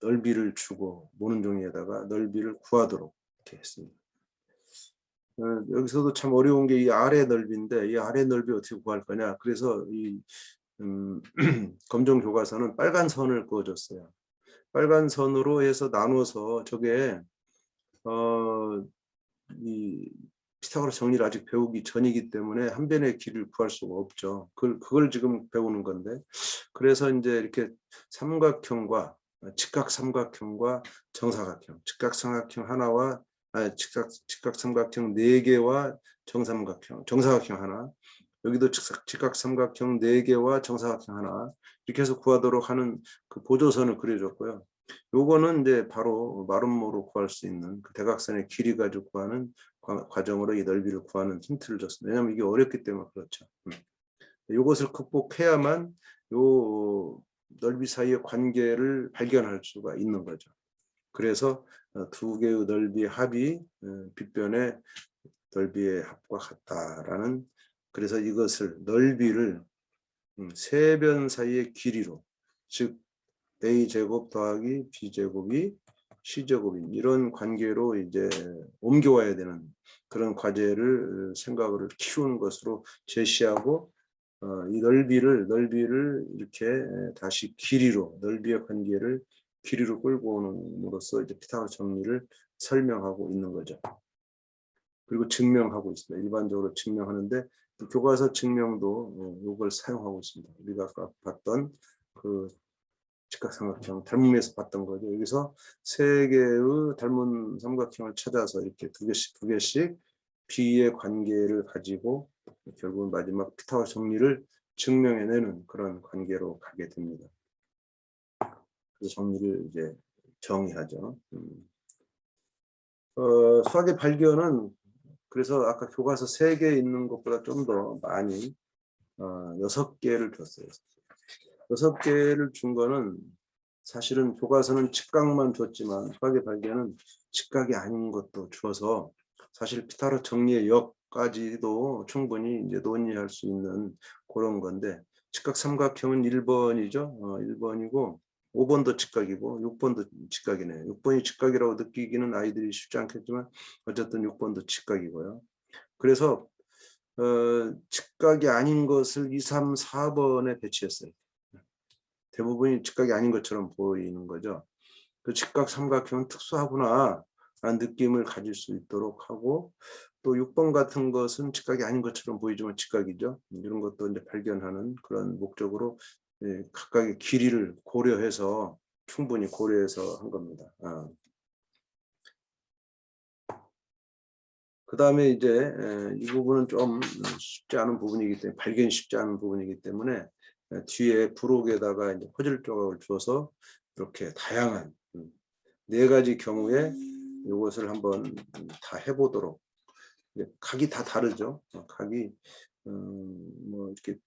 넓이를 주고 모는 종이에다가 넓이를 구하도록 이렇게 했습니다. 여기서도 참 어려운 게 이 아래 넓이인데 이 아래 넓이 어떻게 구할 거냐. 그래서 이 검정 교과서는 빨간 선을 그어줬어요. 빨간 선으로 해서 나눠서 저게 이 피타고라스 정리를 아직 배우기 전이기 때문에 한 변의 길을 구할 수가 없죠. 그걸 지금 배우는 건데, 그래서 이제 이렇게 삼각형과 직각삼각형과 정사각형, 직각삼각형 하나와 직각삼각형 4개와 정사각형 하나, 여기도 직각삼각형 4개와 정사각형 하나 이렇게 해서 구하도록 하는 그 보조선을 그려줬고요. 요거는 이제 바로 마름모로 구할 수 있는 그 대각선의 길이 가지고 구하는 과정으로 이 넓이를 구하는 힌트를 줬습니다. 왜냐하면 이게 어렵기 때문에 그렇죠. 이것을 극복해야만 요 넓이 사이의 관계를 발견할 수가 있는 거죠. 그래서 두 개의 넓이의 합이 빗변의 넓이의 합과 같다라는, 그래서 이것을 넓이를 세 변 사이의 길이로, 즉 a제곱 더하기 b제곱이 c제곱인 이런 관계로 이제 옮겨와야 되는 그런 과제를 생각을 키우는 것으로 제시하고, 이 넓이를 이렇게 다시 길이로, 넓이의 관계를 길이로 끌고 오는으로써 이제 피타고라스 정리를 설명하고 있는 거죠. 그리고 증명하고 있습니다. 일반적으로 증명하는데 교과서 증명도 이걸 사용하고 있습니다. 우리가 아까 봤던 그 직각삼각형 닮음에서 봤던 거죠. 여기서 세 개의 닮은 삼각형을 찾아서 이렇게 두 개씩 B의 관계를 가지고 결국 마지막 피타고라스 정리를 증명해내는 그런 관계로 가게 됩니다. 그래서 정리를 이제 정의하죠. 수학의 발견은 그래서 아까 교과서 3개 있는 것보다 좀 더 많이 6개를 줬어요. 6개를 준 거는 사실은 교과서는 직각만 줬지만 수학의 발견은 직각이 아닌 것도 주어서 사실 피타고라스 정리의 역까지도 충분히 이제 논의할 수 있는 그런 건데, 직각삼각형은 1번이죠. 1번이고 5번도 직각이고 6번도 직각이네요. 6번이 직각이라고 느끼기는 아이들이 쉽지 않겠지만 어쨌든 6번도 직각이고요. 그래서 직각이 아닌 것을 2, 3, 4번에 배치했어요. 대부분이 직각이 아닌 것처럼 보이는 거죠. 그 직각 삼각형은 특수하구나 라는 느낌을 가질 수 있도록 하고, 또 6번 같은 것은 직각이 아닌 것처럼 보이지만 직각이죠. 이런 것도 이제 발견하는 그런 목적으로 각각의 길이를 고려해서 충분히 고려해서 한 겁니다. 그 다음에 이제 이 부분은 좀 쉽지 않은 부분이기 때문에, 발견이 쉽지 않은 부분이기 때문에 뒤에 부록에다가 이제 퍼즐 조각을 줘서 이렇게 다양한 4가지 경우에 이것을 한번 다 해보도록. 각이 다 다르죠. 각이 뭐 이렇게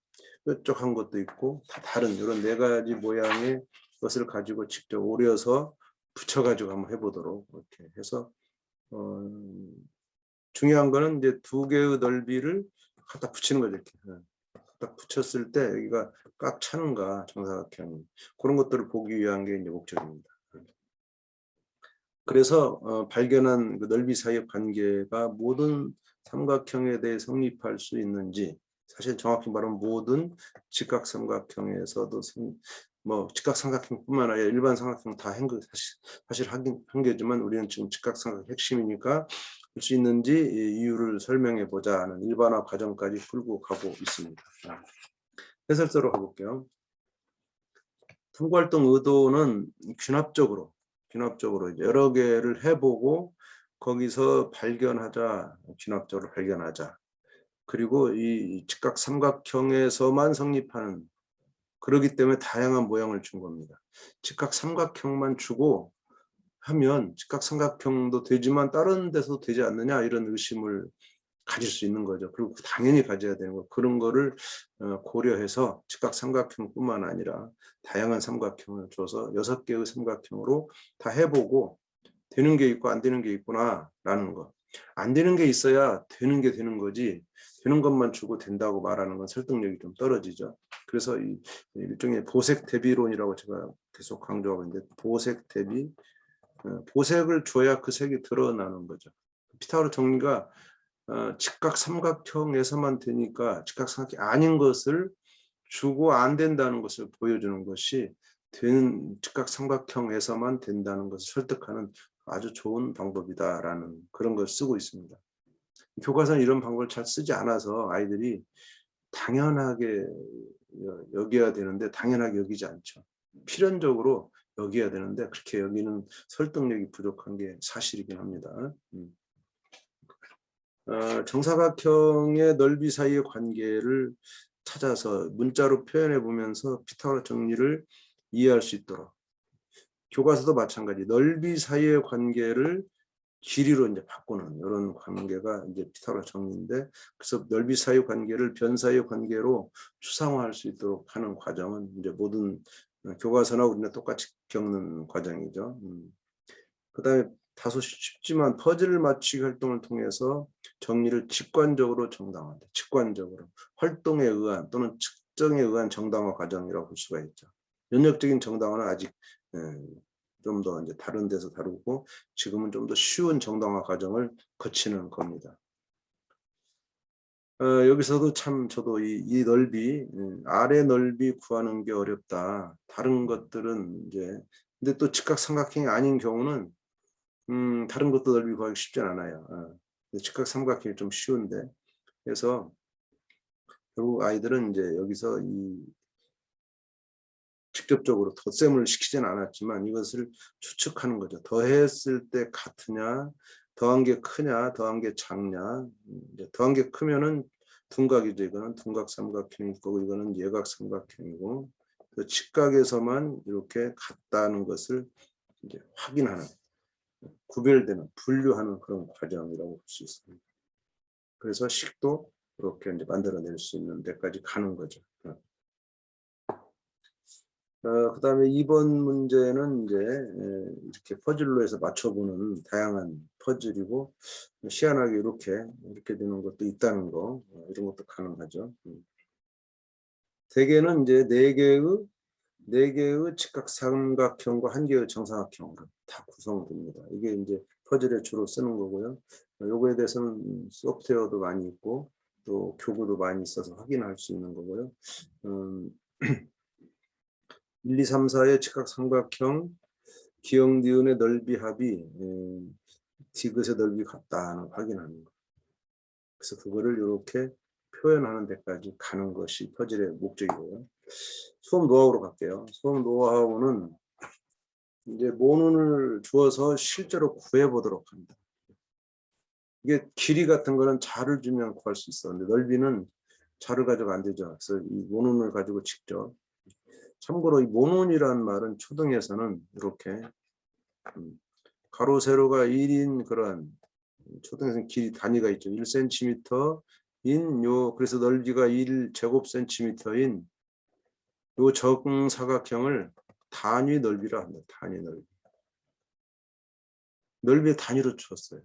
뾰족한 것도 있고 다 다른 이런 4가지 모양의 것을 가지고 직접 오려서 붙여가지고 한번 해보도록 이렇게 해서 중요한 거는 이제 2개의 넓이를 갖다 붙이는 거죠. 이렇게 딱 붙였을 때 여기가 꽉 차는가 정사각형이, 그런 것들을 보기 위한 게 이제 목적입니다. 그래서 발견한 그 넓이 사이의 관계가 모든 삼각형에 대해 성립할 수 있는지, 사실 정확히 말하면 모든 직각삼각형에서도 뭐 직각삼각형뿐만 아니라 일반 삼각형 다 사실 한 개지만 우리는 지금 직각삼각형 핵심이니까 할 수 있는지 이유를 설명해 보자 하는 일반화 과정까지 풀고 가고 있습니다. 해설서로 가볼게요. 탐구활동 의도는 귀납적으로 여러 개를 해보고 거기서 발견하자, 귀납적으로 발견하자. 그리고 이 직각 삼각형에서만 성립하는, 그러기 때문에 다양한 모양을 준 겁니다. 직각 삼각형만 주고 하면 직각삼각형도 되지만 다른 데서 되지 않느냐 이런 의심을 가질 수 있는 거죠. 그리고 당연히 가져야 되는 거. 그런 거를 고려해서 직각삼각형뿐만 아니라 다양한 삼각형을 줘서 6개의 삼각형으로 다 해보고 되는 게 있고 안 되는 게 있구나라는 거. 안 되는 게 있어야 되는 게 되는 거지, 되는 것만 주고 된다고 말하는 건 설득력이 좀 떨어지죠. 그래서 이 일종의 보색 대비론이라고 제가 계속 강조하고 있는데, 보색 대비, 보색을 줘야 그 색이 드러나는 거죠. 피타고라 정리가 직각삼각형에서만 되니까 직각삼각형이 아닌 것을 주고 안 된다는 것을 보여주는 것이 되는 직각삼각형에서만 된다는 것을 설득하는 아주 좋은 방법이다라는 그런 걸 쓰고 있습니다. 교과서는 이런 방법을 잘 쓰지 않아서 아이들이 당연하게 여겨야 되는데 당연하게 여기지 않죠. 필연적으로 여겨야 되는데 그렇게 여기는 설득력이 부족한 게 사실이긴 합니다. 정사각형의 넓이 사이의 관계를 찾아서 문자로 표현해 보면서 피타고라 정리를 이해할 수 있도록, 교과서도 마찬가지 넓이 사이의 관계를 길이로 이제 바꾸는 이런 관계가 이제 피타고라 정리인데, 그래서 넓이 사이 관계를 변 사이의 관계로 추상화할 수 있도록 하는 과정은 이제 모든 교과서나 우리는 똑같이 겪는 과정이죠. 그다음에 다소 쉽지만 퍼즐 맞추기 활동을 통해서 정리를 직관적으로 정당화한다. 직관적으로 활동에 의한 또는 측정에 의한 정당화 과정이라고 볼 수가 있죠. 연역적인 정당화는 아직 좀 더 이제 다른 데서 다루고, 지금은 좀 더 쉬운 정당화 과정을 거치는 겁니다. 여기서도 참 저도 이 넓이, 아래 넓이 구하는 게 어렵다. 다른 것들은 이제, 근데 또 직각삼각형이 아닌 경우는 다른 것도 넓이 구하기 쉽지 않아요. 직각삼각형이 좀 쉬운데, 그래서 결국 아이들은 이제 여기서 이 직접적으로 덧셈을 시키지는 않았지만 이것을 추측하는 거죠. 더했을 때 같으냐, 더한 게 크냐, 더한 게 작냐. 더한 게 크면은 둔각이죠. 이거는 둔각삼각형일 거고, 이거는 예각삼각형이고, 그 직각에서만 이렇게 같다는 것을 이제 확인하는, 구별되는, 분류하는 그런 과정이라고 볼 수 있습니다. 그래서 식도 이렇게 이제 만들어낼 수 있는 데까지 가는 거죠. 그다음에 2번 문제는 이제 이렇게 퍼즐로 해서 맞춰보는 다양한 퍼즐이고, 희한하게 이렇게 되는 것도 있다는 거, 이런 것도 가능하죠. 대개는 이제 4개의 직각삼각형과 1개의 정사각형으로 다 구성됩니다. 이게 이제 퍼즐에 주로 쓰는 거고요. 요거에 대해서는 소프트웨어도 많이 있고 또 교구도 많이 있어서 확인할 수 있는 거고요. 1, 2, 3, 4의 직각삼각형 기역 니은의 넓이 합이 디귿의 넓이 같다는 확인하는 거. 그래서 그거를 이렇게 표현하는 데까지 가는 것이 퍼즐의 목적이고요. 수업 노하우로 갈게요. 수업 노하우는 이제 모눈을 주어서 실제로 구해보도록 합니다. 이게 길이 같은 거는 자를 주면 구할 수 있었는데 넓이는 자를 가지고 안 되죠. 그래서 이 모눈을 가지고 직접. 참고로 이 모눈이라는 말은 초등에서는 이렇게 가로 세로가 1인 그런, 초등에서는 길이 단위가 있죠. 1cm인 요, 그래서 넓이가 1제곱센티미터인 요 정사각형을 단위 넓이라 합니다. 단위 넓이. 넓이 단위로 줬어요.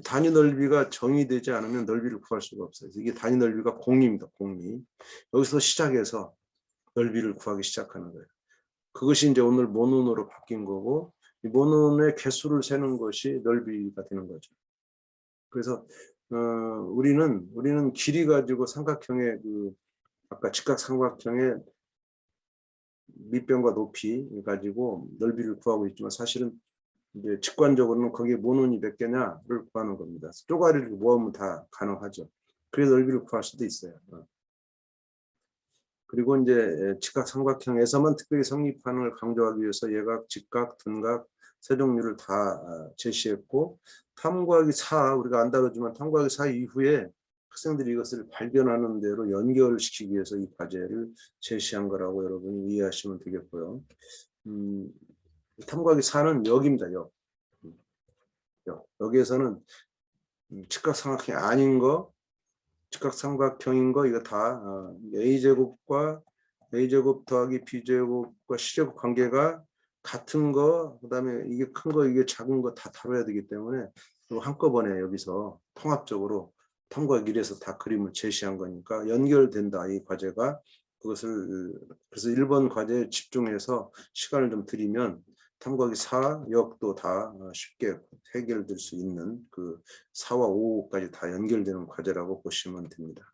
단위 넓이가 정의되지 않으면 넓이를 구할 수가 없어요. 이게 단위 넓이가 공입니다. 공이. 여기서 시작해서 넓이를 구하기 시작하는 거예요. 그것이 이제 오늘 모눈으로 바뀐 거고, 이 모눈의 개수를 세는 것이 넓이가 되는 거죠. 그래서 우리는 길이 가지고 삼각형의 아까 직각삼각형의 밑변과 높이 가지고 넓이를 구하고 있지만, 사실은 이제 직관적으로는 거기에 모눈이 몇 개냐를 구하는 겁니다. 쪼가리를 모으면 다 가능하죠. 그래서 넓이를 구할 수도 있어요. 그리고 이제 직각삼각형에서만 특별히 성립하는 걸 강조하기 위해서 예각, 직각, 둔각 세 종류를 다 제시했고, 탐 곱하기 4 우리가 안 다루지만 탐 곱하기 4 이후에 학생들이 이것을 발견하는 대로 연결시키기 위해서 이 과제를 제시한 거라고 여러분이 이해하시면 되겠고요. 탐 곱하기 4는 역입니다. 역. 여기에서는 직각삼각형이 아닌 거, 직각삼각형인 거 이거 다 a제곱과 a제곱 더하기 b제곱과 c제곱 관계가 같은 거, 그다음에 이게 큰 거, 이게 작은 거 다 다뤄야 되기 때문에 한꺼번에 여기서 통합적으로 탐구하기 위해서 다 그림을 제시한 거니까 연결된다, 이 과제가. 그것을 그래서 1번 과제에 집중해서 시간을 좀 들이면 탐구하기 4, 역도 다 쉽게 해결될 수 있는 그 4와 5까지 다 연결되는 과제라고 보시면 됩니다.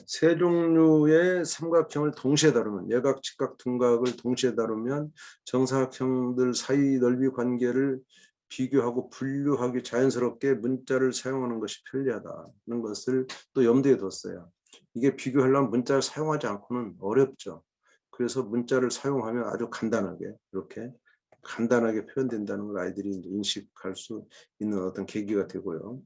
세 종류의 삼각형을 동시에 다루면, 예각, 직각, 둔각을 동시에 다루면 정사각형들 사이 넓이 관계를 비교하고 분류하기 자연스럽게 문자를 사용하는 것이 편리하다는 것을 또 염두에 뒀어요. 이게 비교하려면 문자를 사용하지 않고는 어렵죠. 그래서 문자를 사용하면 아주 간단하게, 이렇게 간단하게 표현된다는 걸 아이들이 이제 인식할 수 있는 어떤 계기가 되고요.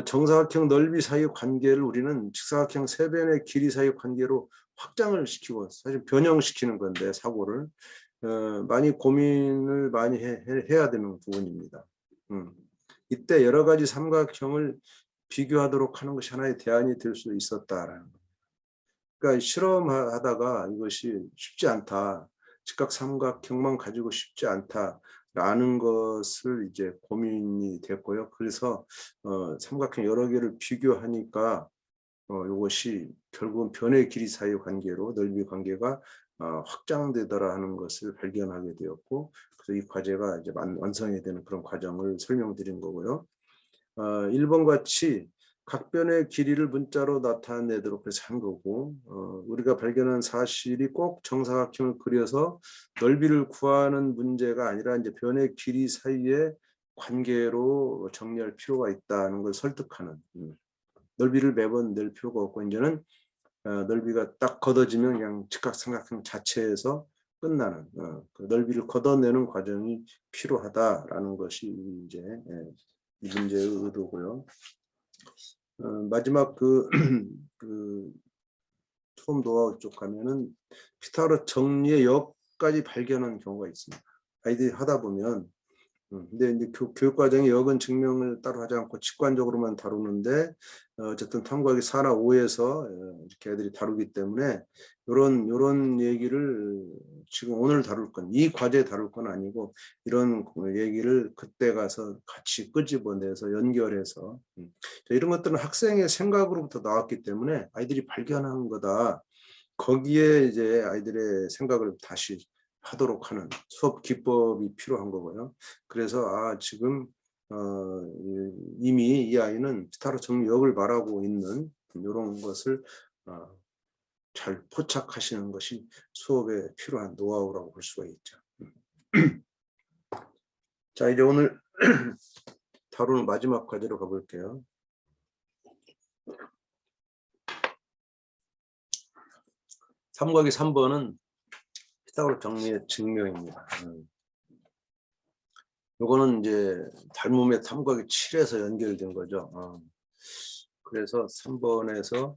정사각형 넓이 사이 관계를 우리는 직사각형 세 변의 길이 사이 관계로 확장을 시키고, 사실 변형시키는 건데, 사고를 많이 고민을 많이 해야 되는 부분입니다. 이때 여러 가지 삼각형을 비교하도록 하는 것이 하나의 대안이 될 수 있었다라는 거. 그러니까 실험하다가 이것이 쉽지 않다, 직각삼각형만 가지고 쉽지 않다라는 것을 이제 고민이 됐고요. 그래서 삼각형 여러 개를 비교하니까 이것이 결국은 변의 길이 사이 관계로 넓이 관계가 확장되더라 하는 것을 발견하게 되었고, 그래서 이 과제가 이제 완성이 되는 그런 과정을 설명드린 거고요. 1번 같이 각 변의 길이를 문자로 나타내도록 해서 한 거고, 우리가 발견한 사실이 꼭 정사각형을 그려서 넓이를 구하는 문제가 아니라 이제 변의 길이 사이의 관계로 정리할 필요가 있다는 걸 설득하는, 넓이를 매번 낼 필요가 없고 이제는 넓이가 딱 걷어지면 그냥 직각삼각형 자체에서 끝나는 그 넓이를 걷어내는 과정이 필요하다라는 것이 이제 이 문제의 의도고요. 마지막 처음 노하우 쪽 가면은 피타고라스 정리의 역까지 발견한 경우가 있습니다. 아이들이 하다 보면 근데 이제 교육과정의 역은 증명을 따로 하지 않고 직관적으로만 다루는데 어쨌든 탐구하기 4나 5에서 이렇게 애들이 다루기 때문에 요런 얘기를 지금 오늘 다룰 건, 이 과제에 다룰 건 아니고 이런 얘기를 그때 가서 같이 끄집어내서 연결해서 이런 것들은 학생의 생각으로부터 나왔기 때문에 아이들이 발견한 거다. 거기에 이제 아이들의 생각을 다시 하도록 하는 수업 기법이 필요한 거고요. 그래서 지금 이미 이 아이는 피타고라스 정리역을 말하고 있는 이런 것을 잘 포착하시는 것이 수업에 필요한 노하우라고 볼 수가 있죠. 자, 이제 오늘 다루는 마지막 과제로 가볼게요. 3곱하기 3번은 피타고라스 정리의 증명입니다. 요거는 이제 닮음의 3곱하기 7에서 연결된 거죠. 그래서 3번에서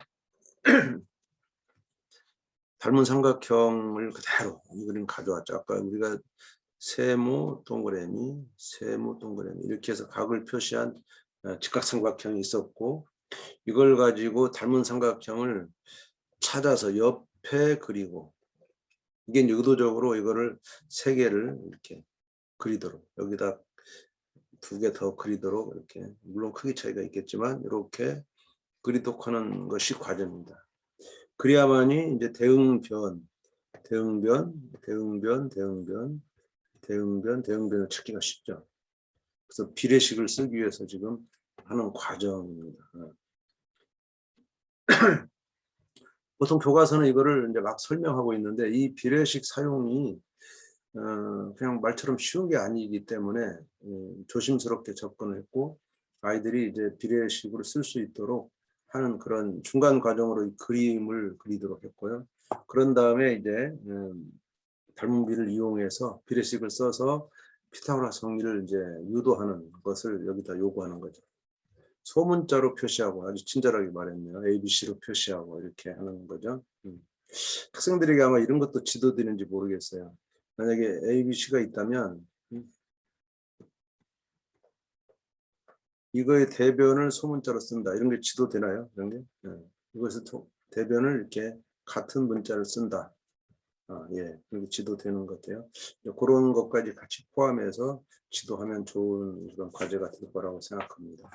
닮은 삼각형을 그대로 이 그림 가져왔죠. 아까 우리가 세모 동그라미, 세모 동그라미 이렇게 해서 각을 표시한 직각삼각형이 있었고, 이걸 가지고 닮은 삼각형을 찾아서 옆에 그리고, 이게 의도적으로 이거를 3개를 이렇게 그리도록, 여기다 2개 더 그리도록, 이렇게 물론 크기 차이가 있겠지만 이렇게 그리도록 하는 것이 과제입니다. 그래야만이 이제 대응변을 찾기가 쉽죠. 그래서 비례식을 쓰기 위해서 지금 하는 과정입니다. 보통 교과서는 이거를 이제 막 설명하고 있는데, 이 비례식 사용이 그냥 말처럼 쉬운 게 아니기 때문에 조심스럽게 접근을 했고, 아이들이 이제 비례식으로 쓸 수 있도록 하는 그런 중간 과정으로 이 그림을 그리도록 했고요. 그런 다음에 이제 닮은비를 이용해서 비례식을 써서 피타고라스 정리를 이제 유도하는 것을 여기다 요구하는 거죠. 소문자로 표시하고, 아주 친절하게 말했네요. ABC로 표시하고 이렇게 하는 거죠. 학생들에게 아마 이런 것도 지도되는지 모르겠어요. 만약에 ABC가 있다면 이거의 대변을 소문자로 쓴다. 이런 게 지도되나요? 이런 게? 이것을 대변을 이렇게 같은 문자를 쓴다. 예, 그렇게 지도되는 것 같아요. 그런 것까지 같이 포함해서 지도하면 좋은 그런 과제가 될 거라고 생각합니다.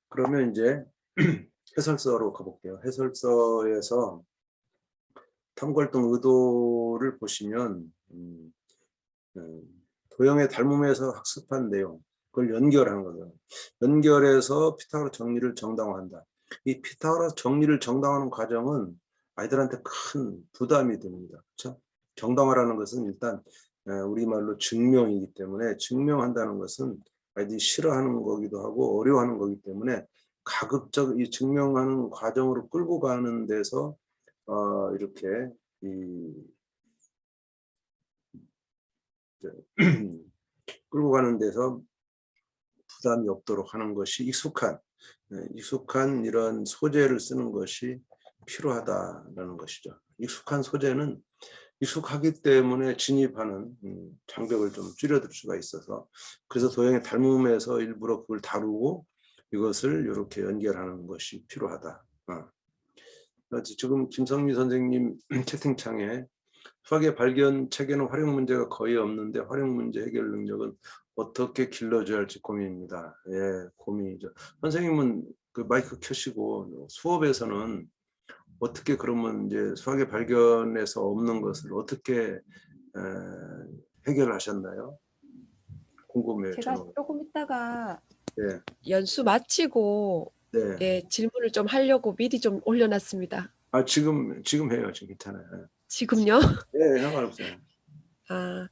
그러면 이제 해설서로 가볼게요. 해설서에서 탐구활동 의도를 보시면 도형의 닮음에서 학습한 내용, 그걸 연결하는 거죠. 연결해서 피타고라스 정리를 정당화한다. 이 피타고라스 정리를 정당화하는 과정은 아이들한테 큰 부담이 됩니다. 그렇죠? 정당화라는 것은 일단 우리말로 증명이기 때문에 증명한다는 것은 아이들이 싫어하는 거기도 하고 어려워하는 거기 때문에 가급적 이 증명하는 과정으로 끌고 가는 데서 이렇게 끌고 가는 데서 부담이 없도록 하는 것이 익숙한 이런 소재를 쓰는 것이 필요하다라는 것이죠. 익숙한 소재는 익숙하기 때문에 진입하는 장벽을 좀 줄여들 수가 있어서 그래서 도형의 닮음에서 일부러 그걸 다루고 이것을 이렇게 연결하는 것이 필요하다. 지금 김성미 선생님 채팅창에 수학의 발견 체계는 활용 문제가 거의 없는데 활용 문제 해결 능력은 어떻게 길러줘야 할지 고민입니다. 예, 고민이죠. 선생님은 그 마이크 켜시고 수업에서는 어떻게 그러면 이제 수학의 발견에서 없는 것을 어떻게 해결하셨나요? 궁금해요. 제가 저는. 조금 있다가 예, 연수 마치고 네. 예, 질문을 좀 하려고 미리 좀 올려놨습니다. 지금 해요. 지금 괜찮아요. 지금요? 예, 상관없어요. 아,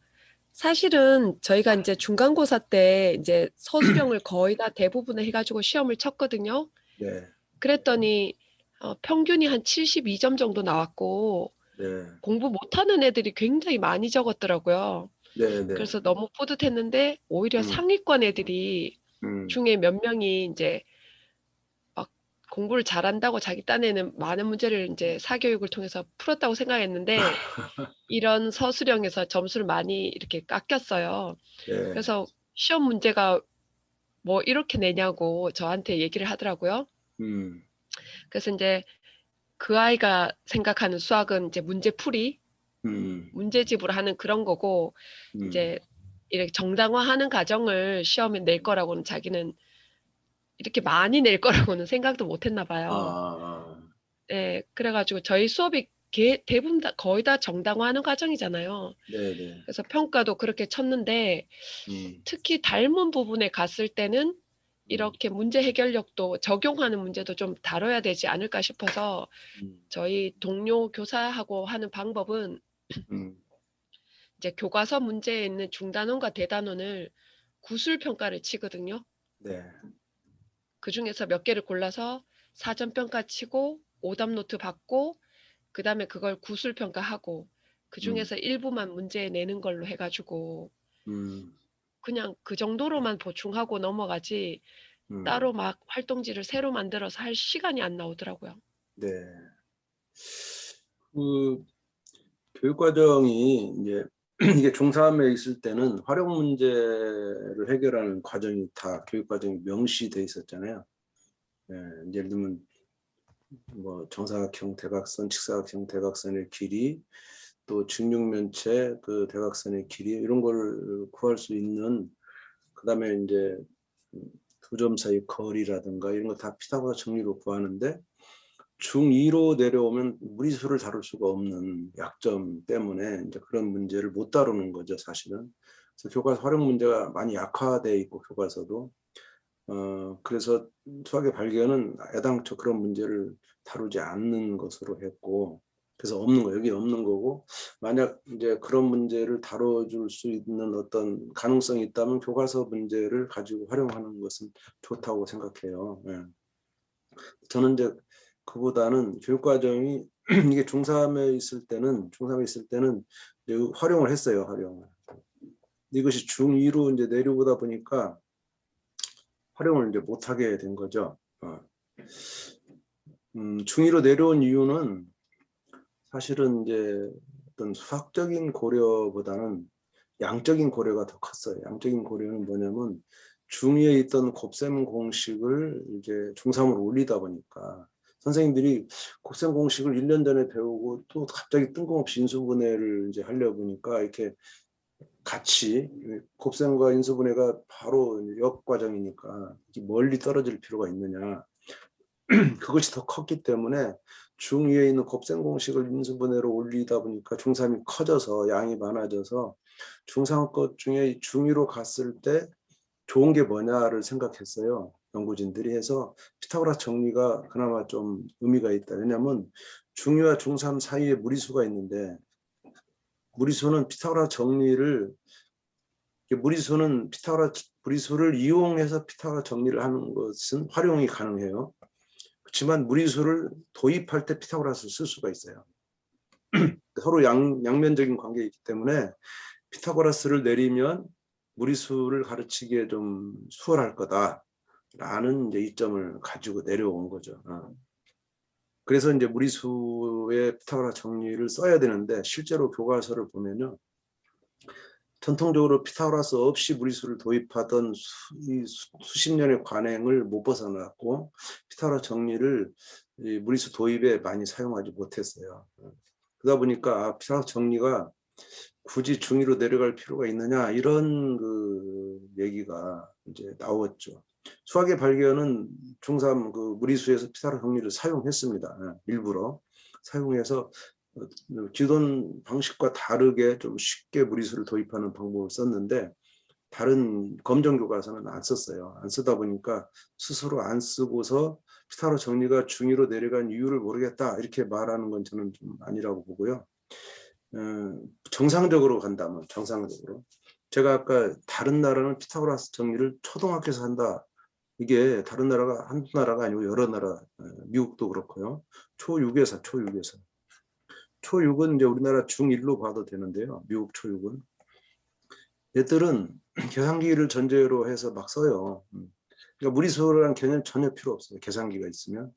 사실은 저희가 이제 중간고사 때 이제 서술형을 거의 다 대부분을 해가지고 시험을 쳤거든요. 네, 그랬더니 평균이 한 72점 정도 나왔고 네, 공부 못하는 애들이 굉장히 많이 적었더라고요. 네, 네. 그래서 너무 뿌듯했는데 오히려 음, 상위권 애들이 음. 중에 몇 명이 이제 막 공부를 잘한다고 자기 딴에는 많은 문제를 이제 사교육을 통해서 풀었다고 생각했는데 이런 서술형에서 점수를 많이 이렇게 깎였어요. 네, 그래서 시험 문제가 뭐 이렇게 내냐고 저한테 얘기를 하더라고요. 음, 그래서 이제 그 아이가 생각하는 수학은 이제 문제풀이, 음, 문제집으로 하는 그런 거고 음. 이제 이렇게 정당화하는 과정을 시험에 낼 거라고는 자기는 이렇게 많이 낼 거라고는 생각도 못 했나 봐요. 아, 예, 그래가지고 저희 수업이 대부분 다 거의 다 정당화하는 과정이잖아요. 네, 네. 그래서 평가도 그렇게 쳤는데 음, 특히 닮은 부분에 갔을 때는 음, 이렇게 문제 해결력도 적용하는 문제도 좀 다뤄야 되지 않을까 싶어서 음, 저희 동료 교사하고 하는 방법은 음. 이제 교과서 문제에 있는 중단원과 대단원을 구술 평가를 치거든요. 네. 그 중에서 몇 개를 골라서 사전 평가 치고 오답 노트 받고 그 다음에 그걸 구술 평가하고 그 음, 중에서 일부만 문제 내는 걸로 해가지고 음, 그냥 그 정도로만 보충하고 넘어가지 음. 따로 막 활동지를 새로 만들어서 할 시간이 안 나오더라고요. 네. 그 교육과정이 이제 이게 중3에 있을 때는 활용 문제를 해결하는 과정이 다 교육과정이 명시돼 있었잖아요. 예, 예를 들면 뭐 정사각형 대각선, 직사각형 대각선의 길이, 또 직육면체 그 대각선의 길이 이런 걸 구할 수 있는 그다음에 이제 두 점 사이 거리라든가 이런 거 다 피타고라스 정리로 구하는데 중2로 내려오면 무리수를 다룰 수가 없는 약점 때문에 이제 그런 문제를 못 다루는 거죠, 사실은. 그래서 교과서 활용 문제가 많이 약화돼 있고 교과서도 그래서 수학의 발견은 애당초 그런 문제를 다루지 않는 것으로 했고 그래서 없는 거 여기 없는 거고 만약 이제 그런 문제를 다뤄줄 수 있는 어떤 가능성이 있다면 교과서 문제를 가지고 활용하는 것은 좋다고 생각해요. 예. 저는 이제 그보다는 교육과정이 이게 중3에 있을 때는 이제 활용을 했어요, 활용을. 이것이 중2로 이제 내려오다 보니까 활용을 이제 못하게 된 거죠. 중2로 내려온 이유는 사실은 이제 어떤 수학적인 고려보다는 양적인 고려가 더 컸어요. 양적인 고려는 뭐냐면 중2에 있던 곱셈 공식을 이제 중3으로 올리다 보니까 선생님들이 곱셈 공식을 1년 전에 배우고 또 갑자기 뜬금없이 인수분해를 이제 하려 보니까 이렇게 같이 곱셈과 인수분해가 바로 역과정이니까 멀리 떨어질 필요가 있느냐. 그것이 더 컸기 때문에 중2에 있는 곱셈 공식을 인수분해로 올리다 보니까 중3이 커져서 양이 많아져서 중3 것 중에 중2로 갔을 때 좋은 게 뭐냐를 생각했어요. 연구진들이 해서 피타고라스 정리가 그나마 좀 의미가 있다. 왜냐하면 중2와 중3 사이에 무리수가 있는데 무리수는 피타고라스 정리를 피타고라스 무리수를 이용해서 피타고라스 정리를 하는 것은 활용이 가능해요. 그렇지만 무리수를 도입할 때 피타고라스를 쓸 수가 있어요. 서로 양면적인 관계이기 때문에 피타고라스를 내리면 무리수를 가르치기에 좀 수월할 거다라는 이제 이점을 가지고 내려온 거죠. 그래서 이제 무리수의 피타고라스 정리를 써야 되는데 실제로 교과서를 보면요. 전통적으로 피타고라스 없이 무리수를 도입하던 수십 년의 관행을 못 벗어났고 피타고라스 정리를 무리수 도입에 많이 사용하지 못했어요. 그러다 보니까 피타고라스 정리가 굳이 중2로 내려갈 필요가 있느냐 이런 그 얘기가 이제 나왔죠. 수학의 발견은 중3 그 무리수에서 피타고라스 정리를 사용했습니다. 일부러 사용해서 기존 방식과 다르게 좀 쉽게 무리수를 도입하는 방법을 썼는데 다른 검정 교과서는 안 썼어요. 안 쓰다 보니까 스스로 안 쓰고서 피타고라스 정리가 중2로 내려간 이유를 모르겠다 이렇게 말하는 건 저는 좀 아니라고 보고요. 정상적으로 간다면 정상적으로 제가 아까 다른 나라는 피타고라스 정리를 초등학교에서 한다. 이게 다른 나라가 한두 나라가 아니고 여러 나라, 미국도 그렇고요. 초6에서 초6은 이제 우리나라 중1로 봐도 되는데요. 미국 초6은 얘들은 계산기를 전제로 해서 막 써요. 그러니까 무리수라는 개념 전혀 필요 없어요. 계산기가 있으면.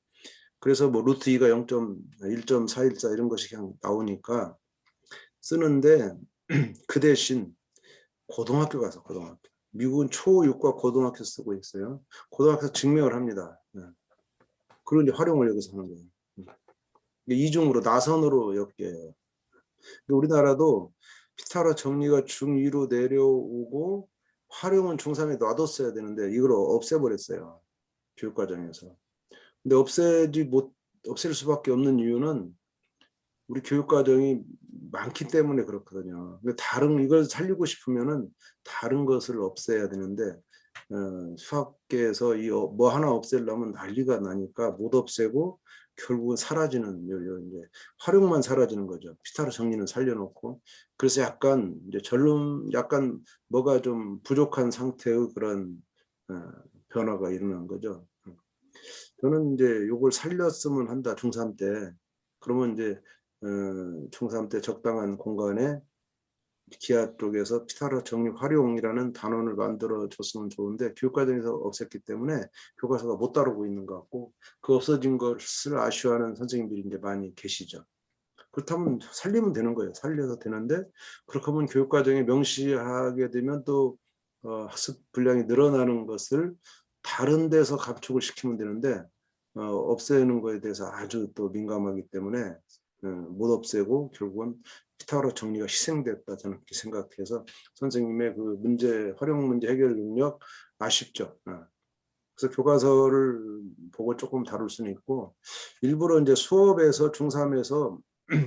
그래서 뭐 루트 2가 0.1.414 이런 것이 그냥 나오니까 쓰는데 그 대신 고등학교 가서 고등학교. 미국은 초6과 고등학교 쓰고 있어요. 고등학교에서 증명을 합니다. 그리고 이제 활용을 여기서 하는 거예요. 이중으로 나선으로 엮여요. 우리나라도 피타고라스 정리가 중2로 내려오고 활용은 중3에 놔뒀어야 되는데 이걸 없애버렸어요. 교육과정에서. 근데 없앨 수밖에 없는 이유는 우리 교육과정이 많기 때문에 그렇거든요. 근데 이걸 살리고 싶으면은 다른 것을 없애야 되는데 수학계에서 뭐 하나 없애려면 난리가 나니까 못 없애고 결국은 사라지는 이제 활용만 사라지는 거죠. 피타고라스 정리는 살려놓고 그래서 약간 이제 약간 뭐가 좀 부족한 상태의 그런 변화가 일어난 거죠. 저는 이제 요걸 살렸으면 한다 중3 때. 그러면 이제 중3 때 적당한 공간에 기하 쪽에서 피타고라스 정리 활용이라는 단원을 만들어 줬으면 좋은데 교육과정에서 없앴기 때문에 교과서가 못 다루고 있는 것 같고 그 없어진 것을 아쉬워하는 선생님들이 이제 많이 계시죠. 그렇다면 살리면 되는 거예요. 살려서 되는데 그렇게 하면 교육과정에 명시하게 되면 또 학습 분량이 늘어나는 것을 다른 데서 감축을 시키면 되는데 없애는 거에 대해서 아주 또 민감하기 때문에 못 없애고 결국은 피타고라스 정리가 희생됐다 저는 그렇게 생각해서 선생님의 그 활용 문제 해결 능력 아쉽죠. 그래서 교과서를 보고 조금 다룰 수는 있고 일부러 이제 수업에서 중3에서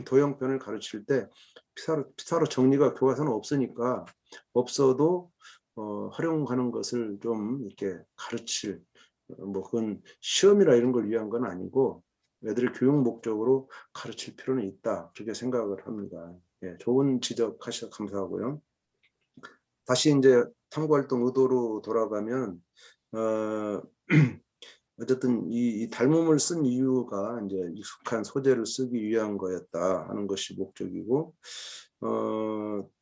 도형편을 가르칠 때 피타고라스 정리가 교과서는 없으니까 없어도 활용하는 것을 좀 이렇게 가르칠 뭐 그건 시험이나 이런 걸 위한 건 아니고 애들의 교육 목적으로 가르칠 필요는 있다 그렇게 생각을 합니다. 예, 좋은 지적하셔서 감사하고요. 다시 이제 탐구활동 의도로 돌아가면 어쨌든 이 닮음을 쓴 이유가 이제 익숙한 소재를 쓰기 위한 거였다 하는 것이 목적이고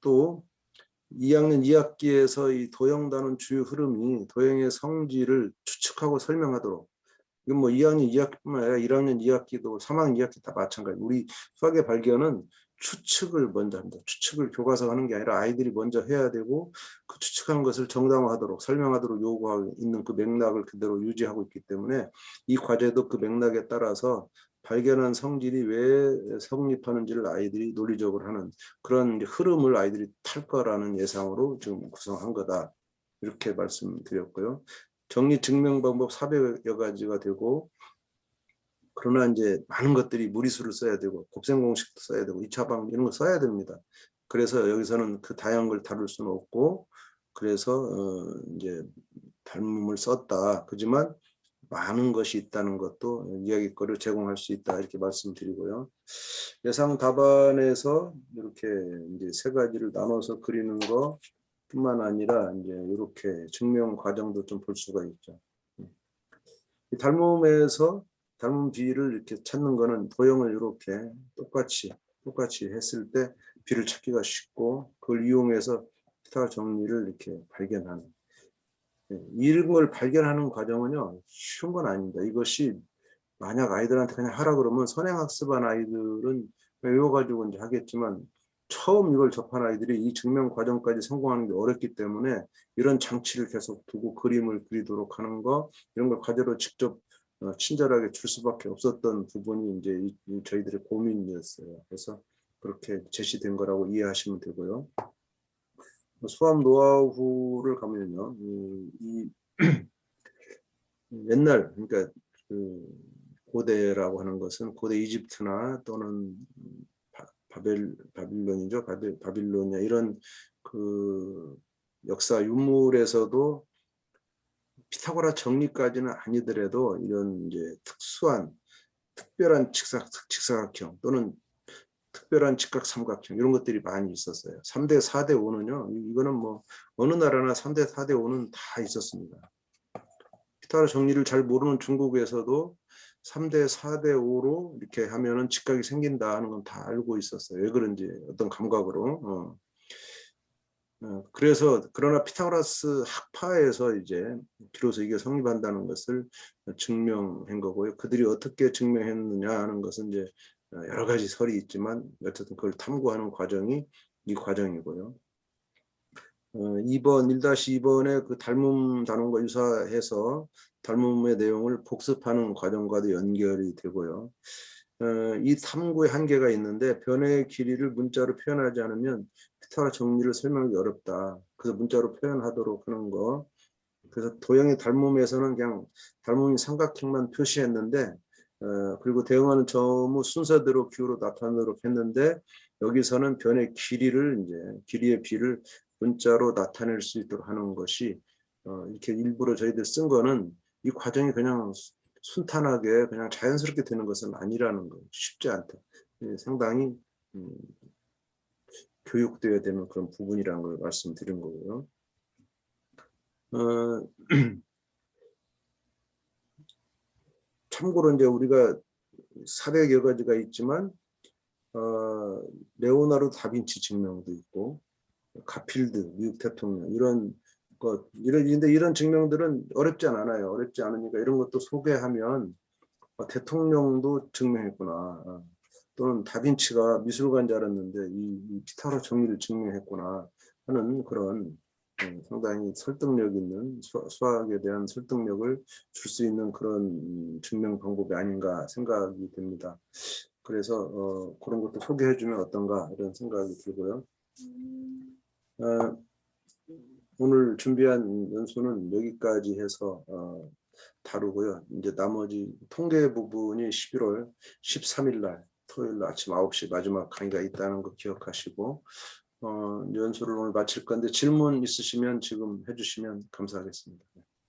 또 2학년 2학기에서 이 도형 다는 주요 흐름이 도형의 성질을 추측하고 설명하도록 이건 뭐 2학년 2학기뿐만 아니라 1학년 2학기도 3학년 2학기 다 마찬가지. 우리 수학의 발견은 추측을 먼저 합니다. 추측을 교과서 하는 게 아니라 아이들이 먼저 해야 되고 그 추측한 것을 정당화하도록 설명하도록 요구하고 있는 그 맥락을 그대로 유지하고 있기 때문에 이 과제도 그 맥락에 따라서 발견한 성질이 왜 성립하는지를 아이들이 논리적으로 하는 그런 흐름을 아이들이 탈 거라는 예상으로 지금 구성한 거다. 이렇게 말씀드렸고요. 정리 증명 방법 400여 가지가 되고 그러나 이제 많은 것들이 무리수를 써야 되고 곱셈 공식도 써야 되고 2차 방법 이런 거 써야 됩니다. 그래서 여기서는 그 다양한 걸 다룰 수는 없고 그래서 이제 닮음을 썼다. 그지만 많은 것이 있다는 것도 이야기거리를 제공할 수 있다 이렇게 말씀드리고요. 예상 답안에서 이렇게 이제 세 가지를 나눠서 그리는 것뿐만 아니라 이제 이렇게 증명 과정도 좀 볼 수가 있죠. 이 닮음에서 닮은 비를 이렇게 찾는 거는 도형을 이렇게 똑같이 했을 때 비를 찾기가 쉽고 그걸 이용해서 스타 정리를 이렇게 발견하는 이런 걸 발견하는 과정은요 쉬운 건 아닙니다. 이것이 만약 아이들한테 그냥 하라 그러면 선행학습한 아이들은 외워가지고 이제 하겠지만 처음 이걸 접한 아이들이 이 증명 과정까지 성공하는 게 어렵기 때문에 이런 장치를 계속 두고 그림을 그리도록 하는 거 이런 걸 과제로 직접 친절하게 줄 수밖에 없었던 부분이 이제 저희들의 고민이었어요. 그래서 그렇게 제시된 거라고 이해하시면 되고요. 수학 노하우를 가면요, 이 옛날 그러니까 그 고대라고 하는 것은 고대 이집트나 또는 바빌론이죠. 바빌로니아 이런 그 역사 유물에서도 피타고라 정리까지는 아니더라도 이런 이제 특별한 직사각형 또는 특별한 직각삼각형 이런 것들이 많이 있었어요. 3대 4대 5는요. 이거는 뭐 어느 나라나 3대 4대 5는 다 있었습니다. 피타고라 정리를 잘 모르는 중국에서도 3대 4대 5로 이렇게 하면은 직각이 생긴다 하는 건 다 알고 있었어요. 왜 그런지 어떤 감각으로. 그래서 그러나 피타고라스 학파에서 이제 비로소 이게 성립한다는 것을 증명한 거고요. 그들이 어떻게 증명했느냐 하는 것은 이제 여러 가지 설이 있지만 어쨌든 그걸 탐구하는 과정이 이 과정이고요. 2번 1-2번에 그 닮음 단원과 유사해서 닮음의 내용을 복습하는 과정과도 연결이 되고요. 이 탐구의 한계가 있는데 변의 길이를 문자로 표현하지 않으면 피타고라 정리를 설명하기 어렵다. 그래서 문자로 표현하도록 하는 거. 그래서 도형의 닮음에서는 그냥 닮음이 삼각형만 표시했는데 그리고 대응하는 점의 순서대로 기호로 나타내도록 했는데 여기서는 변의 길이를 이제 길이의 비를 문자로 나타낼 수 있도록 하는 것이 이렇게 일부러 저희들 쓴 거는 이 과정이 그냥 순탄하게 그냥 자연스럽게 되는 것은 아니라는 거 쉽지 않다. 상당히 교육되어야 되는 그런 부분이라는 걸 말씀드린 거고요. 참고로 이제 우리가 400여 가지가 있지만 레오나르도 다빈치 증명도 있고 가필드 미국 대통령 이런 증명들은 어렵지 않아요. 어렵지 않으니까 이런 것도 소개하면 대통령도 증명했구나. 또는 다빈치가 미술가인 줄 알았는데 이 피타고라 정리를 증명했구나 하는 그런 상당히 설득력 있는 수학에 대한 설득력을 줄 수 있는 그런 증명 방법이 아닌가 생각이 됩니다. 그래서 그런 것도 소개해주면 어떤가 이런 생각이 들고요. 오늘 준비한 연수는 여기까지 해서 다루고요. 이제 나머지 통계 부분이 11월 13일 날 토요일 날 아침 9시 마지막 강의가 있다는 거 기억하시고 연수를 오늘 마칠 건데 질문 있으시면 지금 해주시면 감사하겠습니다.